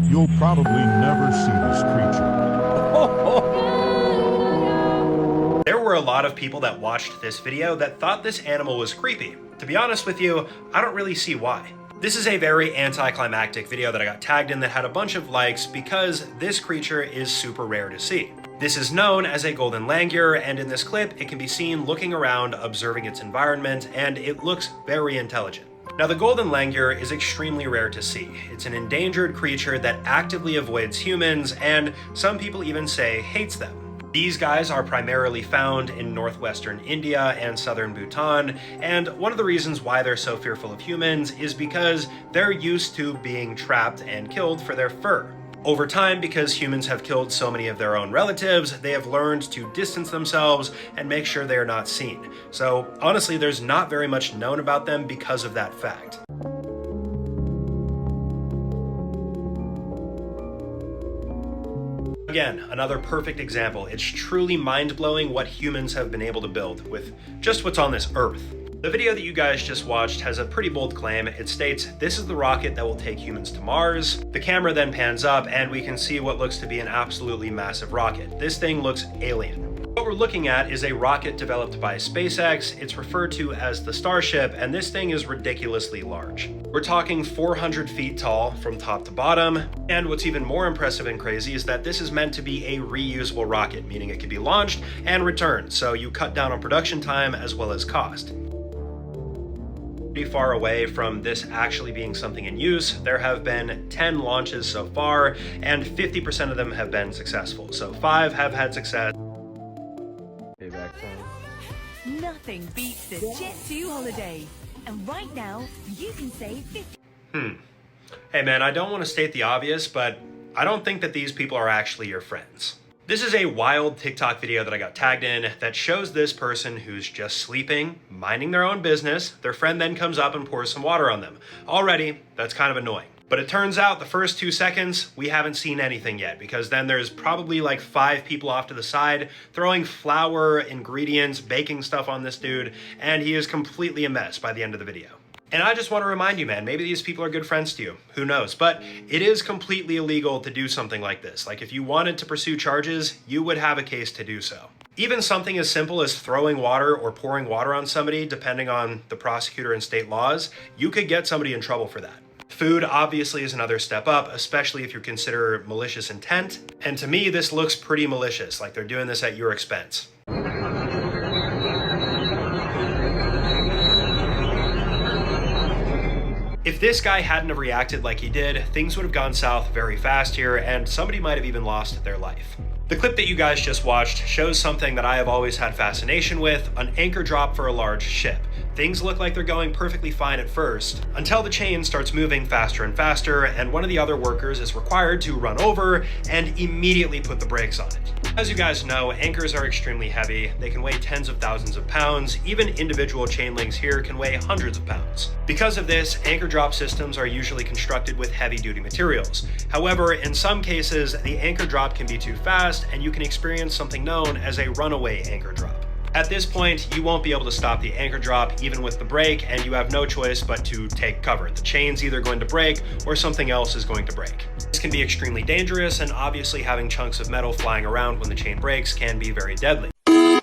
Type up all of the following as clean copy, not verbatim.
You'll probably never see this creature. There were a lot of people that watched this video that thought this animal was creepy. To be honest with you, I don't really see why. This is a very anticlimactic video that I got tagged in that had a bunch of likes because this creature is super rare to see. This is known as a golden langur, and in this clip, it can be seen looking around, observing its environment, and it looks very intelligent. Now, the golden langur is extremely rare to see. It's an endangered creature that actively avoids humans, and some people even say hates them. These guys are primarily found in northwestern India and southern Bhutan, and one of the reasons why they're so fearful of humans is because they're used to being trapped and killed for their fur. Over time, because humans have killed so many of their own relatives, they have learned to distance themselves and make sure they are not seen. So honestly, there's not very much known about them because of that fact. Again, another perfect example. It's truly mind-blowing what humans have been able to build with just what's on this earth. The video that you guys just watched has a pretty bold claim. It states, "This is the rocket that will take humans to Mars." The camera then pans up and we can see what looks to be an absolutely massive rocket. This thing looks alien. What we're looking at is a rocket developed by SpaceX. It's referred to as the Starship, and this thing is ridiculously large. We're talking 400 feet tall from top to bottom, and what's even more impressive and crazy is that this is meant to be a reusable rocket, meaning it can be launched and returned, so you cut down on production time as well as cost. Pretty far away from this actually being something in use, there have been 10 launches so far, and 50% of them have been successful, so 5 have had success. Payback time. Nothing beats the Jet 2 holiday. And right now, you can save 50. Hey man, I don't want to state the obvious, but I don't think that these people are actually your friends. This is a wild TikTok video that I got tagged in that shows this person who's just sleeping, minding their own business. Their friend then comes up and pours some water on them. Already, that's kind of annoying. But it turns out the first 2 seconds, we haven't seen anything yet, because then there's probably like 5 people off to the side throwing flour, ingredients, baking stuff on this dude, and he is completely a mess by the end of the video. And I just want to remind you, man, maybe these people are good friends to you. Who knows? But it is completely illegal to do something like this. Like, if you wanted to pursue charges, you would have a case to do so. Even something as simple as throwing water or pouring water on somebody, depending on the prosecutor and state laws, you could get somebody in trouble for that. Food obviously is another step up, especially if you consider malicious intent. And to me, this looks pretty malicious, like they're doing this at your expense. If this guy hadn't have reacted like he did, things would have gone south very fast here, and somebody might have even lost their life. The clip that you guys just watched shows something that I have always had fascination with, an anchor drop for a large ship. Things look like they're going perfectly fine at first, until the chain starts moving faster and faster, and one of the other workers is required to run over and immediately put the brakes on it. As you guys know, anchors are extremely heavy. They can weigh tens of thousands of pounds. Even individual chain links here can weigh hundreds of pounds. Because of this, anchor drop systems are usually constructed with heavy-duty materials. However, in some cases, the anchor drop can be too fast, and you can experience something known as a runaway anchor drop. At this point, you won't be able to stop the anchor drop even with the brake, and you have no choice but to take cover. The chain's either going to break or something else is going to break. This can be extremely dangerous, and obviously having chunks of metal flying around when the chain breaks can be very deadly. If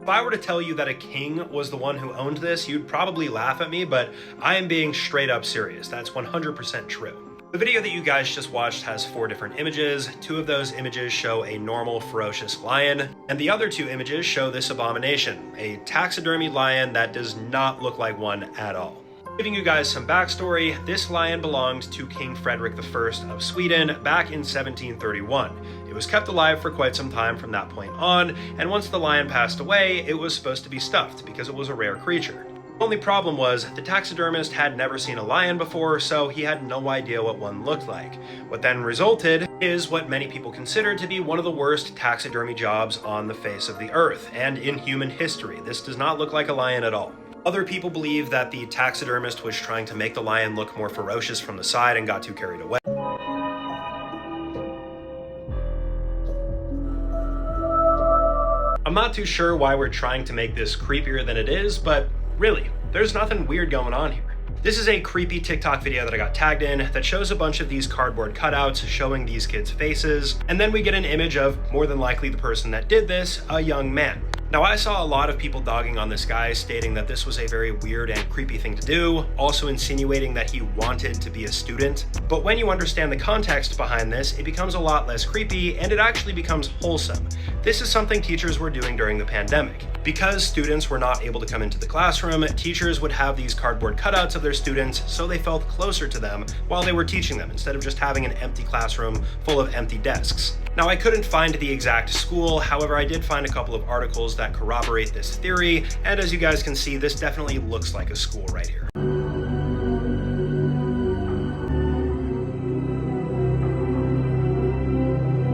I were to tell you that a king was the one who owned this, you'd probably laugh at me, but I am being straight up serious. That's 100% true. The video that you guys just watched has 4 different images. 2 of those images show a normal ferocious lion, and the other 2 images show this abomination, a taxidermied lion that does not look like one at all. Giving you guys some backstory, this lion belonged to King Frederick I of Sweden back in 1731. It was kept alive for quite some time from that point on, and once the lion passed away, it was supposed to be stuffed because it was a rare creature. The only problem was the taxidermist had never seen a lion before, so he had no idea what one looked like. What then resulted is what many people consider to be one of the worst taxidermy jobs on the face of the earth and in human history. This does not look like a lion at all. Other people believe that the taxidermist was trying to make the lion look more ferocious from the side and got too carried away. I'm not too sure why we're trying to make this creepier than it is, but really, There's nothing weird going on here. This is a creepy TikTok video that I got tagged in that shows a bunch of these cardboard cutouts showing these kids' faces, and then we get an image of more than likely the person that did this, a young man. Now, I saw a lot of people dogging on this guy, stating that this was a very weird and creepy thing to do, also insinuating that he wanted to be a student. But when you understand the context behind this, it becomes a lot less creepy and it actually becomes wholesome. This is something teachers were doing during the pandemic. Because students were not able to come into the classroom, teachers would have these cardboard cutouts of their students so they felt closer to them while they were teaching them, instead of just having an empty classroom full of empty desks. Now, I couldn't find the exact school, however, I did find a couple of articles that corroborate this theory, and as you guys can see, this definitely looks like a school right here.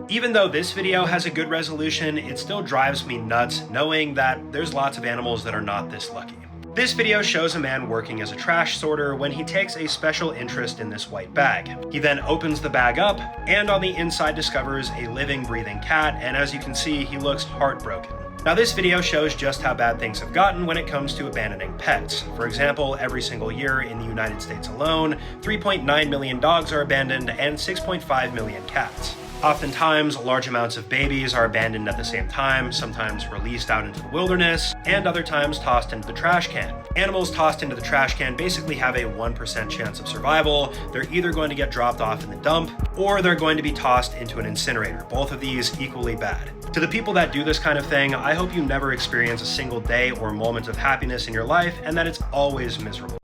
Even though this video has a good resolution, it still drives me nuts knowing that there's lots of animals that are not this lucky. This video shows a man working as a trash sorter when he takes a special interest in this white bag. He then opens the bag up and on the inside discovers a living, breathing cat, and as you can see, he looks heartbroken. Now, this video shows just how bad things have gotten when it comes to abandoning pets. For example, every single year in the United States alone, 3.9 million dogs are abandoned and 6.5 million cats. Oftentimes, large amounts of babies are abandoned at the same time, sometimes released out into the wilderness, and other times tossed into the trash can. Animals tossed into the trash can basically have a 1% chance of survival. They're either going to get dropped off in the dump, or they're going to be tossed into an incinerator. Both of these equally bad. To the people that do this kind of thing, I hope you never experience a single day or moment of happiness in your life, and that it's always miserable.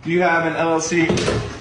Do you have an LLC?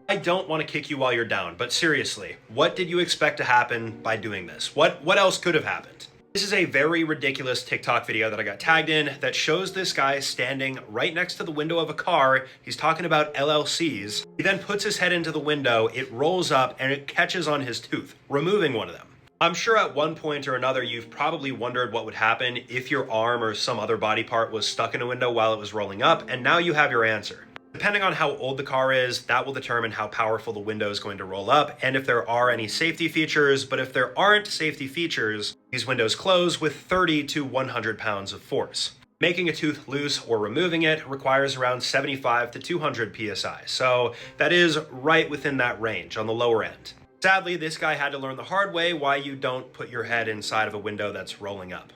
I don't want to kick you while you're down, but seriously, what did you expect to happen by doing this? What else could have happened? This is a very ridiculous TikTok video that I got tagged in that shows this guy standing right next to the window of a car. He's talking about LLCs. He then puts his head into the window, it rolls up, and it catches on his tooth, removing one of them. I'm sure at one point or another you've probably wondered what would happen if your arm or some other body part was stuck in a window while it was rolling up, and now you have your answer. Depending on how old the car is, that will determine how powerful the window is going to roll up and if there are any safety features, but if there aren't safety features, these windows close with 30 to 100 pounds of force. Making a tooth loose or removing it requires around 75 to 200 psi, so that is right within that range on the lower end. Sadly, this guy had to learn the hard way why you don't put your head inside of a window that's rolling up.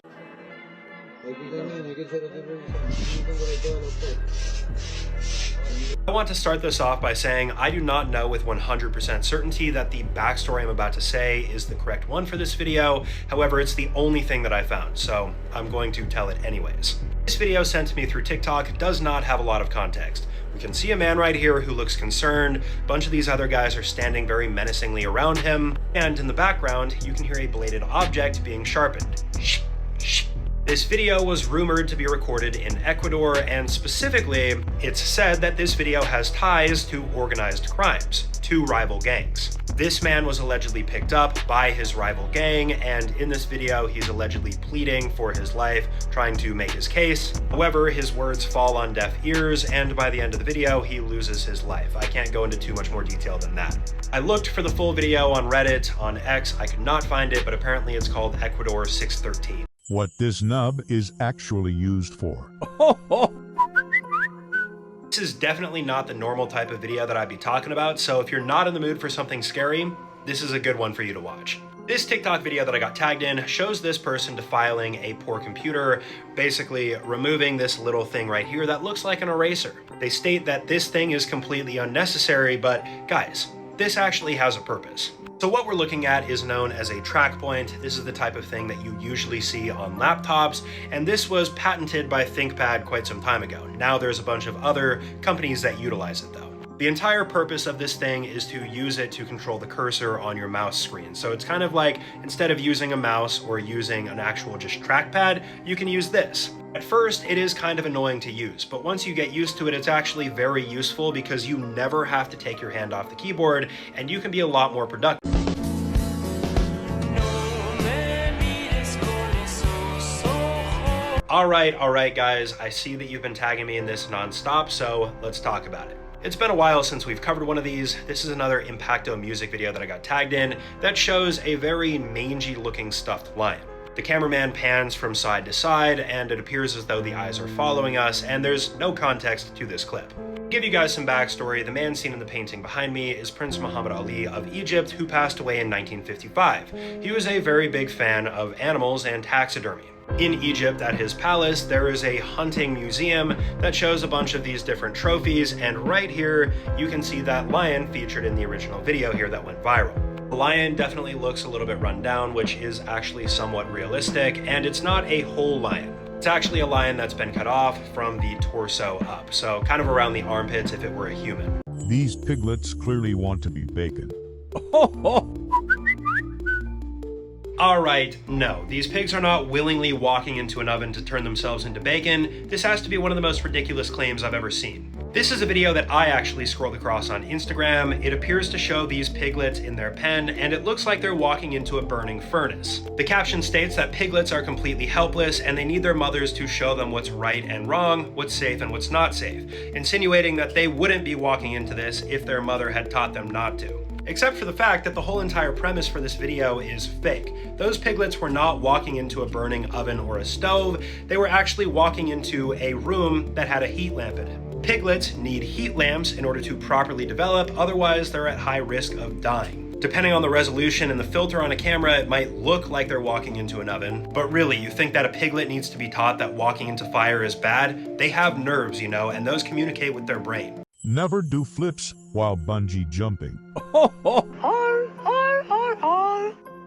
I want to start this off by saying I do not know with 100% certainty that the backstory I'm about to say is the correct one for this video. However, it's the only thing that I found, so I'm going to tell it anyways. This video sent to me through TikTok does not have a lot of context. We can see a man right here who looks concerned. A bunch of these other guys are standing very menacingly around him, and in the background, you can hear a bladed object being sharpened. Shh, shh. This video was rumored to be recorded in Ecuador, and specifically, it's said that this video has ties to organized crimes, two rival gangs. This man was allegedly picked up by his rival gang, and in this video, he's allegedly pleading for his life, trying to make his case. However, his words fall on deaf ears, and by the end of the video, he loses his life. I can't go into too much more detail than that. I looked for the full video on Reddit, on X, I could not find it, but apparently it's called Ecuador 613. What this nub is actually used for. This is definitely not the normal type of video that I'd be talking about, so if you're not in the mood for something scary, this is a good one for you to watch. This TikTok video that I got tagged in shows this person defiling a poor computer, basically removing this little thing right here that looks like an eraser. They state that this thing is completely unnecessary, but guys, this actually has a purpose. So what we're looking at is known as a track point. This is the type of thing that you usually see on laptops, and this was patented by ThinkPad quite some time ago. Now there's a bunch of other companies that utilize it though. The entire purpose of this thing is to use it to control the cursor on your mouse screen. So it's kind of like, instead of using a mouse or using an actual just trackpad, you can use this. At first, it is kind of annoying to use, but once you get used to it, it's actually very useful because you never have to take your hand off the keyboard and you can be a lot more productive. All right, guys, I see that you've been tagging me in this nonstop, so let's talk about it. It's been a while since we've covered one of these. This is another Impacto music video that I got tagged in that shows a very mangy looking stuffed lion. The cameraman pans from side to side, and it appears as though the eyes are following us, and there's no context to this clip. To give you guys some backstory, the man seen in the painting behind me is Prince Muhammad Ali of Egypt, who passed away in 1955. He was a very big fan of animals and taxidermy. In Egypt, at his palace, there is a hunting museum that shows a bunch of these different trophies, and right here, you can see that lion featured in the original video here that went viral. The lion definitely looks a little bit run down, which is actually somewhat realistic, and it's not a whole lion. It's actually a lion that's been cut off from the torso up, so kind of around the armpits if it were a human. These piglets clearly want to be bacon. Alright, no, these pigs are not willingly walking into an oven to turn themselves into bacon. This has to be one of the most ridiculous claims I've ever seen. This is a video that I actually scrolled across on Instagram. It appears to show these piglets in their pen, and it looks like they're walking into a burning furnace. The caption states that piglets are completely helpless and they need their mothers to show them what's right and wrong, what's safe and what's not safe, insinuating that they wouldn't be walking into this if their mother had taught them not to. Except for the fact that the whole entire premise for this video is fake. Those piglets were not walking into a burning oven or a stove, they were actually walking into a room that had a heat lamp in it. Piglets need heat lamps in order to properly develop, otherwise they're at high risk of dying. Depending on the resolution and the filter on a camera, it might look like they're walking into an oven, but really, you think that a piglet needs to be taught that walking into fire is bad? They have nerves, you know, and those communicate with their brain. Never do flips while bungee jumping.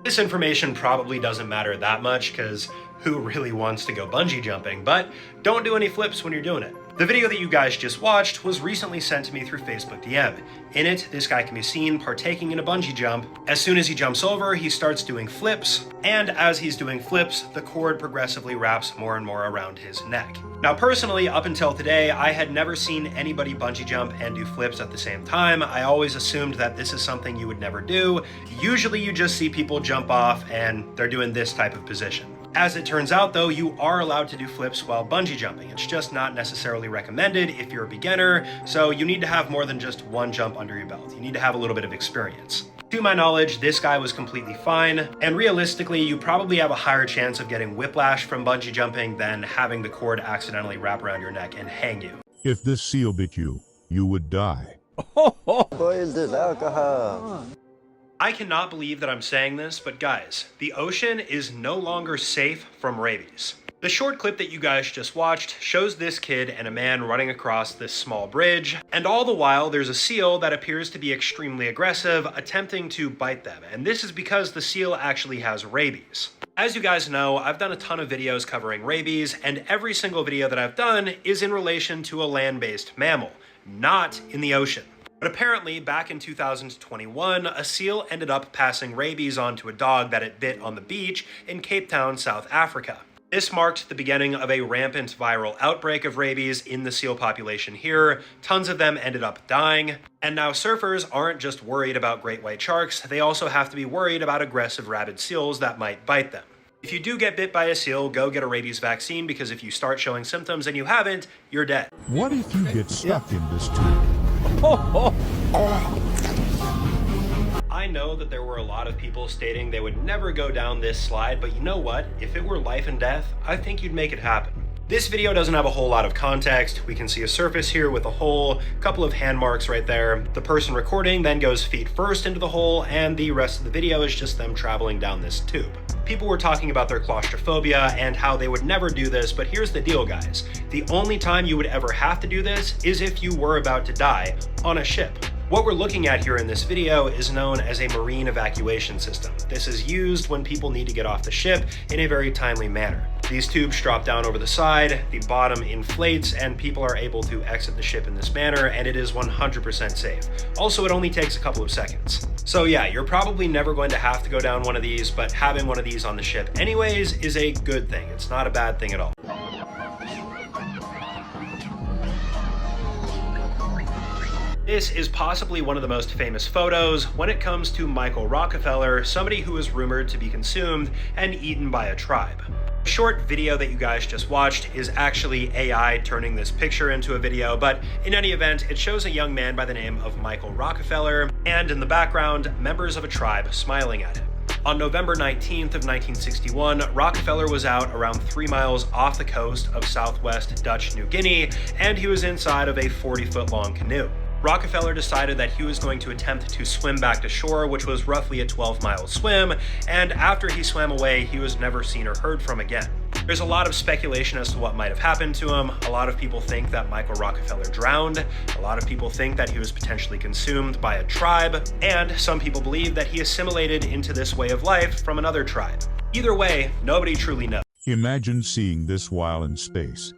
This information probably doesn't matter that much because who really wants to go bungee jumping, but don't do any flips when you're doing it. The video that you guys just watched was recently sent to me through Facebook DM. In it, this guy can be seen partaking in a bungee jump. As soon as he jumps over, he starts doing flips, and as he's doing flips, the cord progressively wraps more and more around his neck. Now personally, up until today, I had never seen anybody bungee jump and do flips at the same time. I always assumed that this is something you would never do. Usually you just see people jump off and they're doing this type of position. As it turns out though, you are allowed to do flips while bungee jumping. It's just not necessarily recommended if you're a beginner, so you need to have more than just one jump under your belt. You need to have a little bit of experience. To my knowledge, this guy was completely fine, and realistically, you probably have a higher chance of getting whiplash from bungee jumping than having the cord accidentally wrap around your neck and hang you. If this seal bit you, you would die. I cannot believe that I'm saying this, but guys, the ocean is no longer safe from rabies. The short clip that you guys just watched shows this kid and a man running across this small bridge, and all the while there's a seal that appears to be extremely aggressive, attempting to bite them, and this is because the seal actually has rabies. As you guys know, I've done a ton of videos covering rabies, and every single video that I've done is in relation to a land-based mammal, not in the ocean. But apparently, back in 2021, a seal ended up passing rabies onto a dog that it bit on the beach in Cape Town, South Africa. This marked the beginning of a rampant viral outbreak of rabies in the seal population here. Tons of them ended up dying. And now surfers aren't just worried about great white sharks, they also have to be worried about aggressive rabid seals that might bite them. If you do get bit by a seal, go get a rabies vaccine, because if you start showing symptoms and you haven't, you're dead. What if you get stuck in this tube? I know that there were a lot of people stating they would never go down this slide, but you know what? If it were life and death, I think you'd make it happen. This video doesn't have a whole lot of context. We can see a surface here with a hole, a couple of hand marks right there. The person recording then goes feet first into the hole, and the rest of the video is just them traveling down this tube. People were talking about their claustrophobia and how they would never do this, but here's the deal, guys. The only time you would ever have to do this is if you were about to die on a ship. What we're looking at here in this video is known as a marine evacuation system. This is used when people need to get off the ship in a very timely manner. These tubes drop down over the side, the bottom inflates, and people are able to exit the ship in this manner, and it is 100% safe. Also, it only takes a couple of seconds. So yeah, you're probably never going to have to go down one of these, but having one of these on the ship anyways is a good thing. It's not a bad thing at all. This is possibly one of the most famous photos when it comes to Michael Rockefeller, somebody who is rumored to be consumed and eaten by a tribe. The short video that you guys just watched is actually AI turning this picture into a video, but in any event, it shows a young man by the name of Michael Rockefeller, and in the background, members of a tribe smiling at him. On November 19th of 1961, Rockefeller was out around 3 miles off the coast of southwest Dutch New Guinea, and he was inside of a 40-foot-long canoe. Rockefeller decided that he was going to attempt to swim back to shore, which was roughly a 12-mile swim, and after he swam away, he was never seen or heard from again. There's a lot of speculation as to what might have happened to him. A lot of people think that Michael Rockefeller drowned. A lot of people think that he was potentially consumed by a tribe. And some people believe that he assimilated into this way of life from another tribe. Either way, nobody truly knows. Imagine seeing this while in space.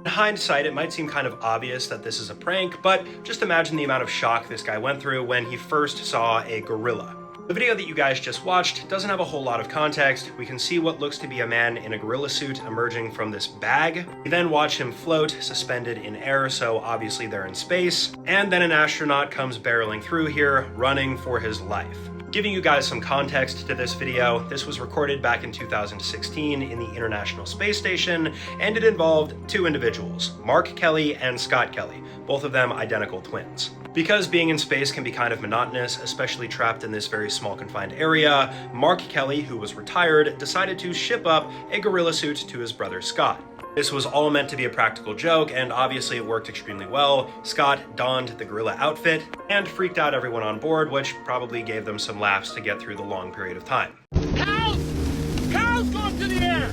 In hindsight, it might seem kind of obvious that this is a prank, but just imagine the amount of shock this guy went through when he first saw a gorilla. The video that you guys just watched doesn't have a whole lot of context. We can see what looks to be a man in a gorilla suit emerging from this bag. We then watch him float, suspended in air, so obviously they're in space. And then an astronaut comes barreling through here, running for his life. Giving you guys some context to this video, this was recorded back in 2016 in the International Space Station, and it involved two individuals, Mark Kelly and Scott Kelly, both of them identical twins. Because being in space can be kind of monotonous, especially trapped in this very small confined area, Mark Kelly, who was retired, decided to ship up a gorilla suit to his brother Scott. This was all meant to be a practical joke, and obviously it worked extremely well. Scott donned the gorilla outfit and freaked out everyone on board, which probably gave them some laughs to get through the long period of time. Cows! Cows go up to the air!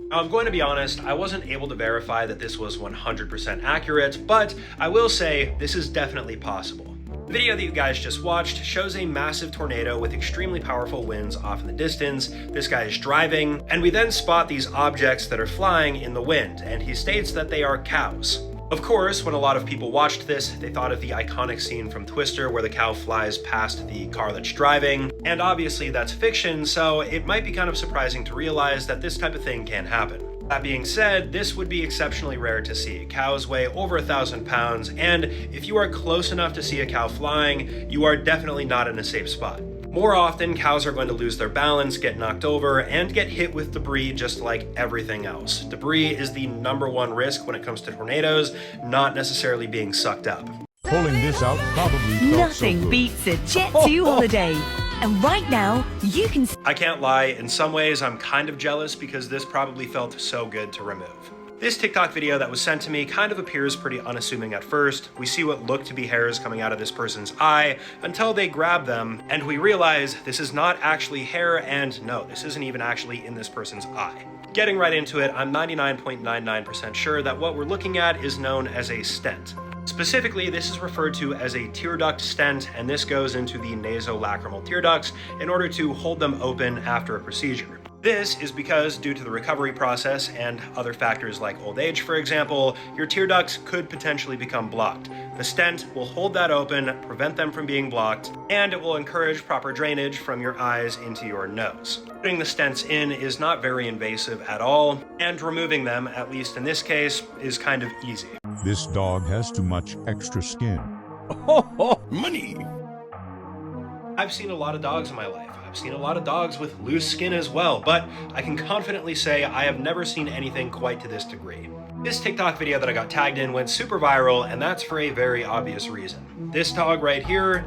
Now, I'm going to be honest, I wasn't able to verify that this was 100% accurate, but I will say this is definitely possible. The video that you guys just watched shows a massive tornado with extremely powerful winds off in the distance. This guy is driving, and we then spot these objects that are flying in the wind, and he states that they are cows. Of course, when a lot of people watched this, they thought of the iconic scene from Twister where the cow flies past the car that's driving, and obviously that's fiction, so it might be kind of surprising to realize that this type of thing can happen. That being said, this would be exceptionally rare to see. Cows weigh over 1,000 pounds, and if you are close enough to see a cow flying, you are definitely not in a safe spot. More often, cows are going to lose their balance, get knocked over, and get hit with debris just like everything else. Debris is the #1 risk when it comes to tornadoes, not necessarily being sucked up. Pulling this out probably felt Nothing so good. beats a Jet2 holiday. And right now, you can... I can't lie, in some ways I'm kind of jealous because this probably felt so good to remove. This TikTok video that was sent to me kind of appears pretty unassuming at first. We see what look to be hairs coming out of this person's eye until they grab them, and we realize this is not actually hair, and no, this isn't even actually in this person's eye. Getting right into it, I'm 99.99% sure that what we're looking at is known as a stent. Specifically, this is referred to as a tear duct stent, and this goes into the nasolacrimal tear ducts in order to hold them open after a procedure. This is because, due to the recovery process and other factors like old age, for example, your tear ducts could potentially become blocked. The stent will hold that open, prevent them from being blocked, and it will encourage proper drainage from your eyes into your nose. Putting the stents in is not very invasive at all, and removing them, at least in this case, is kind of easy. This dog has too much extra skin. Money! I've seen a lot of dogs in my life. I've seen a lot of dogs with loose skin as well, but I can confidently say I have never seen anything quite to this degree. This TikTok video that I got tagged in went super viral, and that's for a very obvious reason. This dog right here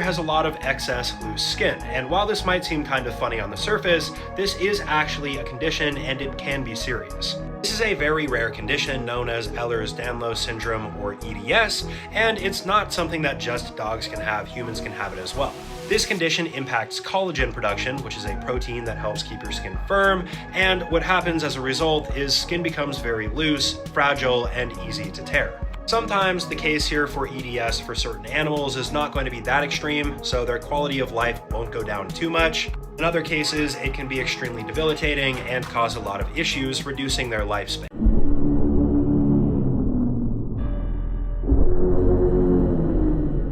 has a lot of excess loose skin, and while this might seem kind of funny on the surface, this is actually a condition and it can be serious. This is a very rare condition known as Ehlers-Danlos syndrome, or EDS, and it's not something that just dogs can have, humans can have it as well. This condition impacts collagen production, which is a protein that helps keep your skin firm, and what happens as a result is skin becomes very loose, fragile, and easy to tear. Sometimes the case here for EDS for certain animals is not going to be that extreme, so their quality of life won't go down too much. In other cases, it can be extremely debilitating and cause a lot of issues, reducing their lifespan.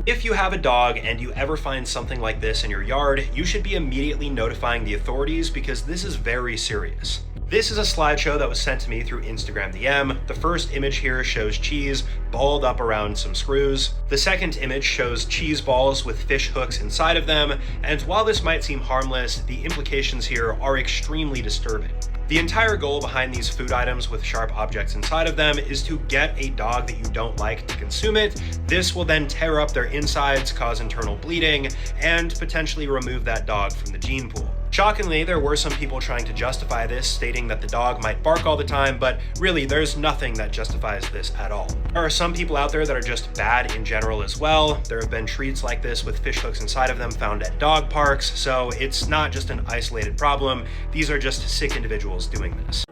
If you have a dog and you ever find something like this in your yard, you should be immediately notifying the authorities because this is very serious. This is a slideshow that was sent to me through Instagram DM. The first image here shows cheese balled up around some screws. The second image shows cheese balls with fish hooks inside of them, and while this might seem harmless, the implications here are extremely disturbing. The entire goal behind these food items with sharp objects inside of them is to get a dog that you don't like to consume it. This will then tear up their insides, cause internal bleeding, and potentially remove that dog from the gene pool. Shockingly, there were some people trying to justify this, stating that the dog might bark all the time, but really there's nothing that justifies this at all. There are some people out there that are just bad in general as well. There have been treats like this with fish hooks inside of them found at dog parks, so it's not just an isolated problem. These are just sick individuals doing this.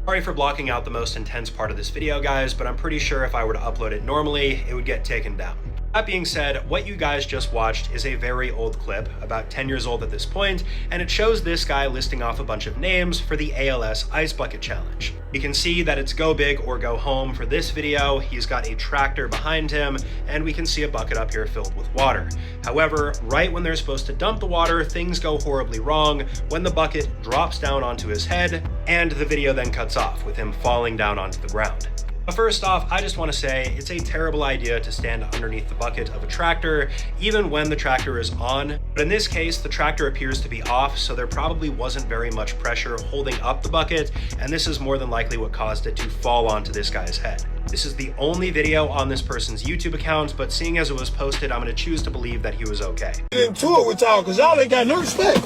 Sorry for blocking out the most intense part of this video, guys, but I'm pretty sure if I were to upload it normally, it would get taken down. That being said, what you guys just watched is a very old clip, about 10 years old at this point, and it shows this guy listing off a bunch of names for the ALS Ice Bucket Challenge. You can see that it's go big or go home for this video. He's got a tractor behind him, and we can see a bucket up here filled with water. However, right when they're supposed to dump the water, things go horribly wrong when the bucket drops down onto his head, and the video then cuts off with him falling down onto the ground. But first off, I just want to say it's a terrible idea to stand underneath the bucket of a tractor, even when the tractor is on. But in this case, the tractor appears to be off, so there probably wasn't very much pressure holding up the bucket, and this is more than likely what caused it to fall onto this guy's head. This is the only video on this person's YouTube account, but seeing as it was posted, I'm going to choose to believe that he was okay. Get into it with y'all, cause y'all ain't got no respect.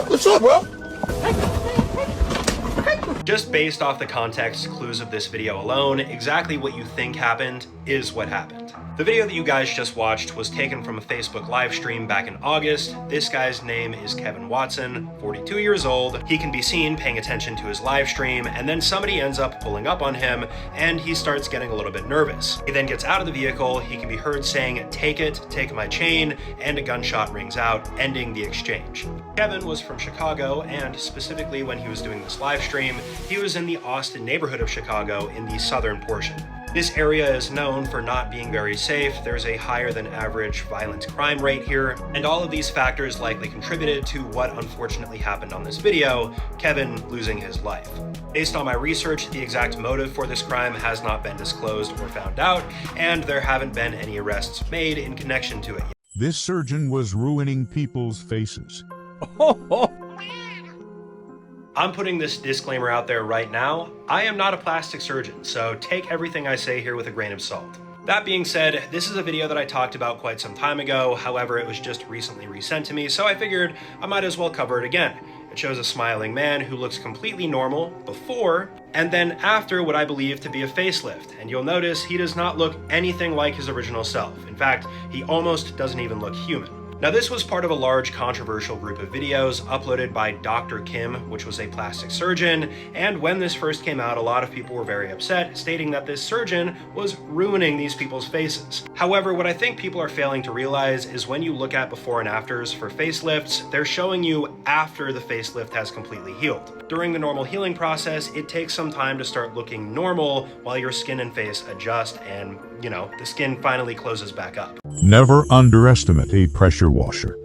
What's up, bro? Just based off the context clues of this video alone, exactly what you think happened is what happened. The video that you guys just watched was taken from a Facebook live stream back in August. This guy's name is Kevin Watson, 42 years old. He can be seen paying attention to his live stream, and then somebody ends up pulling up on him, and he starts getting a little bit nervous. He then gets out of the vehicle. He can be heard saying, "Take it, take my chain," and a gunshot rings out, ending the exchange. Kevin was from Chicago, and specifically when he was doing this live stream, he was in the Austin neighborhood of Chicago in the southern portion. This area is known for not being very safe. There's a higher than average violent crime rate here, and all of these factors likely contributed to what unfortunately happened on this video, Kevin losing his life. Based on my research, the exact motive for this crime has not been disclosed or found out, and there haven't been any arrests made in connection to it yet. This surgeon was ruining people's faces. I'm putting this disclaimer out there right now. I am not a plastic surgeon, so take everything I say here with a grain of salt. That being said, this is a video that I talked about quite some time ago. However, it was just recently resent to me, so I figured I might as well cover it again. It shows a smiling man who looks completely normal before and then after what I believe to be a facelift. And you'll notice he does not look anything like his original self. In fact, he almost doesn't even look human. Now, this was part of a large controversial group of videos uploaded by Dr. Kim, which was a plastic surgeon, and when this first came out, a lot of people were very upset, stating that this surgeon was ruining these people's faces. However, what I think people are failing to realize is when you look at before and afters for facelifts, they're showing you after the facelift has completely healed. During the normal healing process, it takes some time to start looking normal while your skin and face adjust and, the skin finally closes back up. Never underestimate a pressure washer.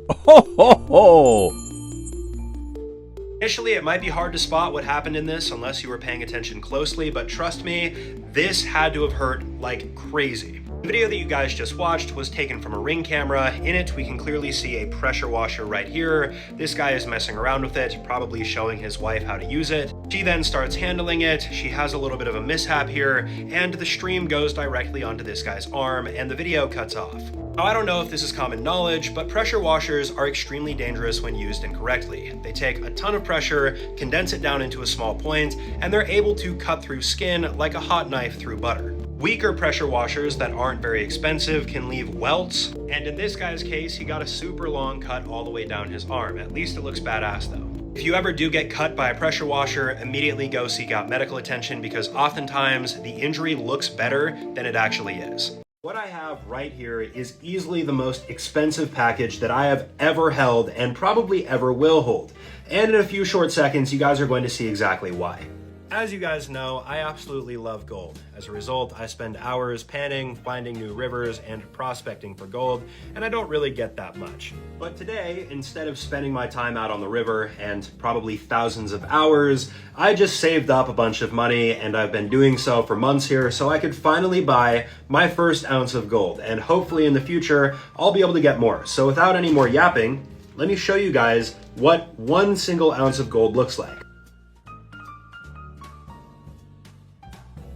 Initially, it might be hard to spot what happened in this unless you were paying attention closely, but trust me, this had to have hurt like crazy. The video that you guys just watched was taken from a Ring camera. In it, we can clearly see a pressure washer right here. This guy is messing around with it, probably showing his wife how to use it. She then starts handling it. She has a little bit of a mishap here, and the stream goes directly onto this guy's arm, and the video cuts off. Now, I don't know if this is common knowledge, but pressure washers are extremely dangerous when used incorrectly. They take a ton of pressure, condense it down into a small point, and they're able to cut through skin like a hot knife through butter. Weaker pressure washers that aren't very expensive can leave welts, and in this guy's case, he got a super long cut all the way down his arm. At least it looks badass though. If you ever do get cut by a pressure washer, immediately go seek out medical attention because oftentimes the injury looks better than it actually is. What I have right here is easily the most expensive package that I have ever held and probably ever will hold. And in a few short seconds, you guys are going to see exactly why. As you guys know, I absolutely love gold. As a result, I spend hours panning, finding new rivers, and prospecting for gold, and I don't really get that much. But today, instead of spending my time out on the river and probably thousands of hours, I just saved up a bunch of money, and I've been doing so for months here so I could finally buy my first ounce of gold, and hopefully in the future, I'll be able to get more. So without any more yapping, let me show you guys what 1 single ounce of gold looks like.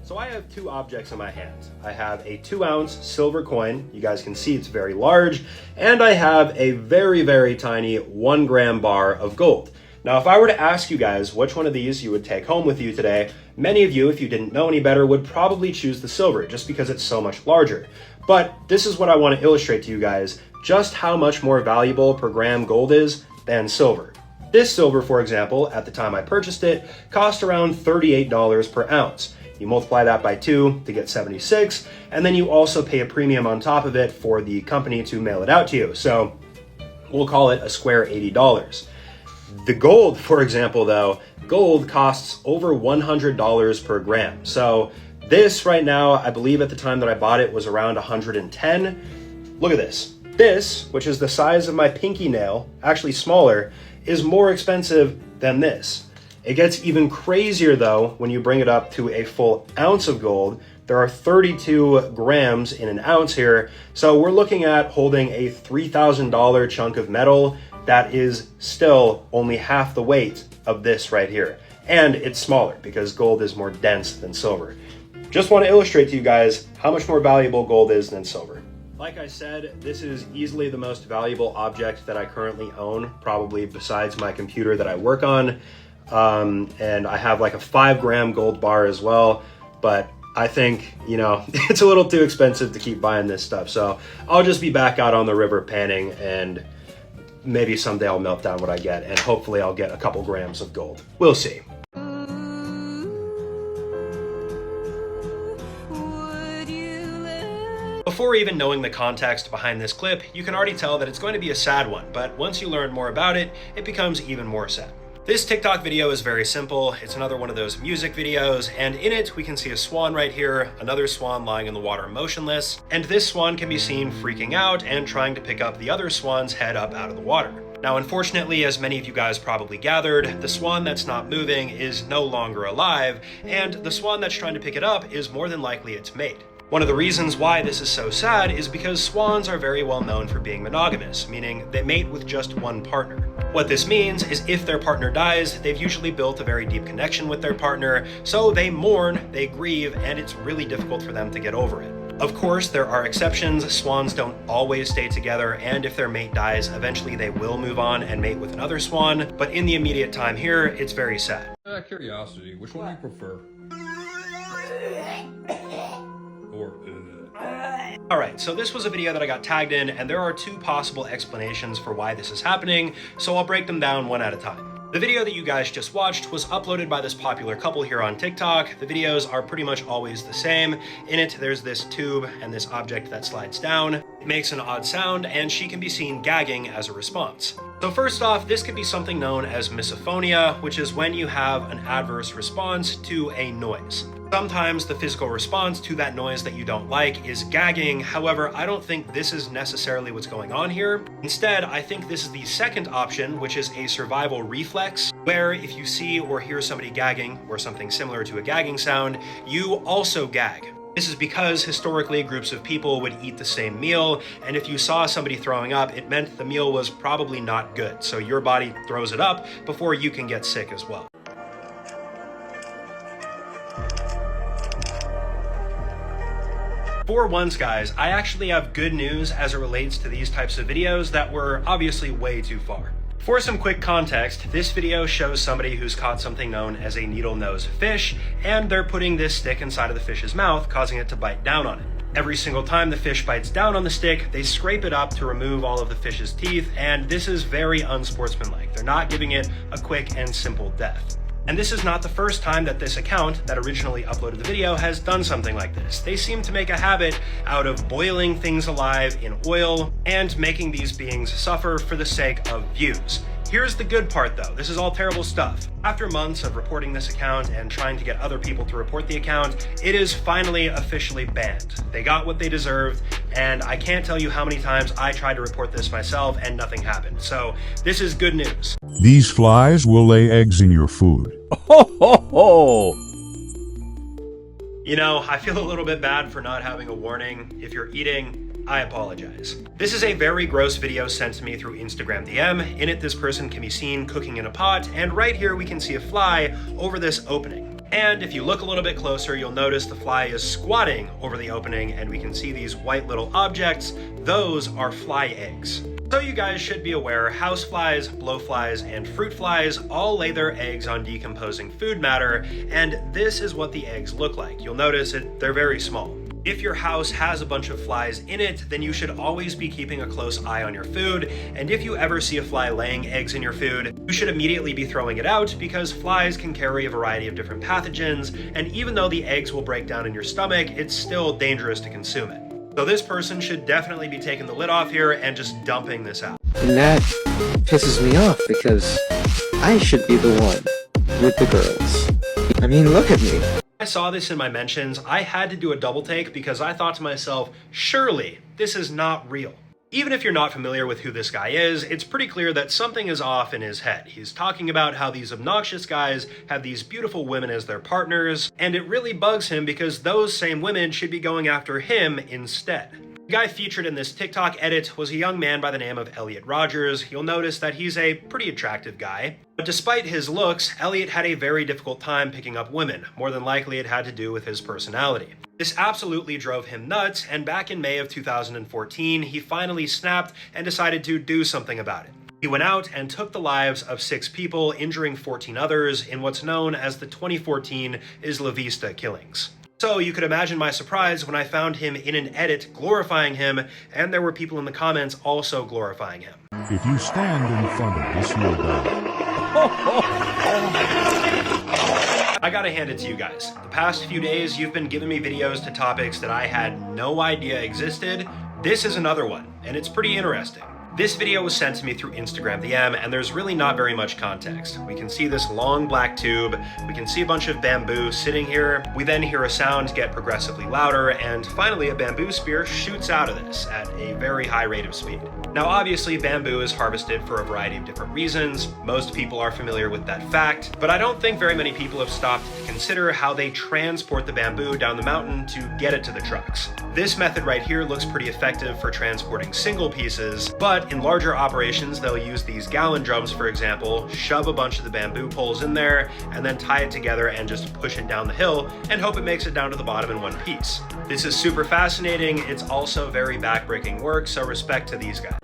So I have 2 objects in my hands. I have a 2-ounce silver coin. You guys can see it's very large. And I have a very, very tiny 1 gram bar of gold. Now, if I were to ask you guys which one of these you would take home with you today, many of you, if you didn't know any better, would probably choose the silver just because it's so much larger. But this is what I want to illustrate to you guys, just how much more valuable per gram gold is than silver. This silver, for example, at the time I purchased it, cost around $38 per ounce. You multiply that by 2 to get 76, and then you also pay a premium on top of it for the company to mail it out to you. So we'll call it a square $80. The gold, for example, though, gold costs over $100 per gram. So this right now, I believe at the time that I bought it was around 110. Look at this. This, which is the size of my pinky nail, actually smaller, is more expensive than this. It gets even crazier though when you bring it up to a full ounce of gold. There are 32 grams in an ounce here, so we're looking at holding a $3,000 chunk of metal that is still only half the weight of this right here. And it's smaller because gold is more dense than silver. Just want to illustrate to you guys how much more valuable gold is than silver. Like I said, this is easily the most valuable object that I currently own, probably besides my computer that I work on. And I have like a 5 gram gold bar as well, but I think, you know, it's a little too expensive to keep buying this stuff. So I'll just be back out on the river panning, and maybe someday I'll melt down what I get, and hopefully I'll get a couple grams of gold. We'll see. Before even knowing the context behind this clip, you can already tell that it's going to be a sad one, but once you learn more about it, it becomes even more sad. This TikTok video is very simple. It's another one of those music videos, and in it we can see a swan right here, another swan lying in the water motionless, and this swan can be seen freaking out and trying to pick up the other swan's head up out of the water. Now, unfortunately, as many of you guys probably gathered, the swan that's not moving is no longer alive, and the swan that's trying to pick it up is more than likely its mate. One of the reasons why this is so sad is because swans are very well known for being monogamous, meaning they mate with just one partner. What this means is if their partner dies, they've usually built a very deep connection with their partner, so they mourn, they grieve, and it's really difficult for them to get over it. Of course, there are exceptions. Swans don't always stay together, and if their mate dies, eventually they will move on and mate with another swan, but in the immediate time here, it's very sad. Out of curiosity, which one do you prefer? Alright, so this was a video that I got tagged in, and there are 2 possible explanations for why this is happening, so I'll break them down one at a time. The video that you guys just watched was uploaded by this popular couple here on TikTok. The videos are pretty much always the same. In it, there's this tube and this object that slides down. It makes an odd sound, and she can be seen gagging as a response. So first off, this could be something known as misophonia, which is when you have an adverse response to a noise. Sometimes the physical response to that noise that you don't like is gagging. However, I don't think this is necessarily what's going on here. Instead, I think this is the second option, which is a survival reflex, where if you see or hear somebody gagging or something similar to a gagging sound, you also gag. This is because historically groups of people would eat the same meal, and if you saw somebody throwing up, it meant the meal was probably not good. So your body throws it up before you can get sick as well. For once, guys, I actually have good news as it relates to these types of videos that were obviously way too far. For some quick context, this video shows somebody who's caught something known as a needle-nosed fish, and they're putting this stick inside of the fish's mouth, causing it to bite down on it. Every single time the fish bites down on the stick, they scrape it up to remove all of the fish's teeth, and this is very unsportsmanlike. They're not giving it a quick and simple death. And this is not the first time that this account that originally uploaded the video has done something like this. They seem to make a habit out of boiling things alive in oil and making these beings suffer for the sake of views. Here's the good part though, this is all terrible stuff. After months of reporting this account and trying to get other people to report the account, it is finally officially banned. They got what they deserved, and I can't tell you how many times I tried to report this myself and nothing happened. So this is good news. These flies will lay eggs in your food. Ho ho ho! You know, I feel a little bit bad for not having a warning. If you're eating, I apologize. This is a very gross video sent to me through Instagram DM. In it, this person can be seen cooking in a pot, and right here we can see a fly over this opening. And if you look a little bit closer, you'll notice the fly is squatting over the opening, and we can see these white little objects. Those are fly eggs. So you guys should be aware, houseflies, blowflies, and fruit flies all lay their eggs on decomposing food matter, and this is what the eggs look like. You'll notice they're very small. If your house has a bunch of flies in it, then you should always be keeping a close eye on your food, and if you ever see a fly laying eggs in your food, you should immediately be throwing it out because flies can carry a variety of different pathogens, and even though the eggs will break down in your stomach, it's still dangerous to consume it. So this person should definitely be taking the lid off here and just dumping this out. And that pisses me off because I should be the one with the girls. I mean, look at me. I saw this in my mentions, I had to do a double take because I thought to myself, surely this is not real. Even if you're not familiar with who this guy is, it's pretty clear that something is off in his head. He's talking about how these obnoxious guys have these beautiful women as their partners, and it really bugs him because those same women should be going after him instead. The guy featured in this TikTok edit was a young man by the name of Elliot Rogers. You'll notice that he's a pretty attractive guy. But despite his looks, Elliot had a very difficult time picking up women. More than likely it had to do with his personality. This absolutely drove him nuts, and back in May of 2014, he finally snapped and decided to do something about it. He went out and took the lives of 6 people, injuring 14 others in what's known as the 2014 Isla Vista killings. So you could imagine my surprise when I found him in an edit glorifying him, and there were people in the comments also glorifying him. If you stand in front of this, you'll die. I gotta hand it to you guys. The past few days, you've been giving me videos to topics that I had no idea existed. This is another one, and it's pretty interesting. This video was sent to me through Instagram DM, and there's really not very much context. We can see this long black tube, we can see a bunch of bamboo sitting here, we then hear a sound get progressively louder, and finally a bamboo spear shoots out of this at a very high rate of speed. Now obviously bamboo is harvested for a variety of different reasons, most people are familiar with that fact, but I don't think very many people have stopped to consider how they transport the bamboo down the mountain to get it to the trucks. This method right here looks pretty effective for transporting single pieces, but in larger operations, they'll use these gallon drums, for example, shove a bunch of the bamboo poles in there, and then tie it together and just push it down the hill and hope it makes it down to the bottom in one piece. This is super fascinating. It's also very backbreaking work, so respect to these guys.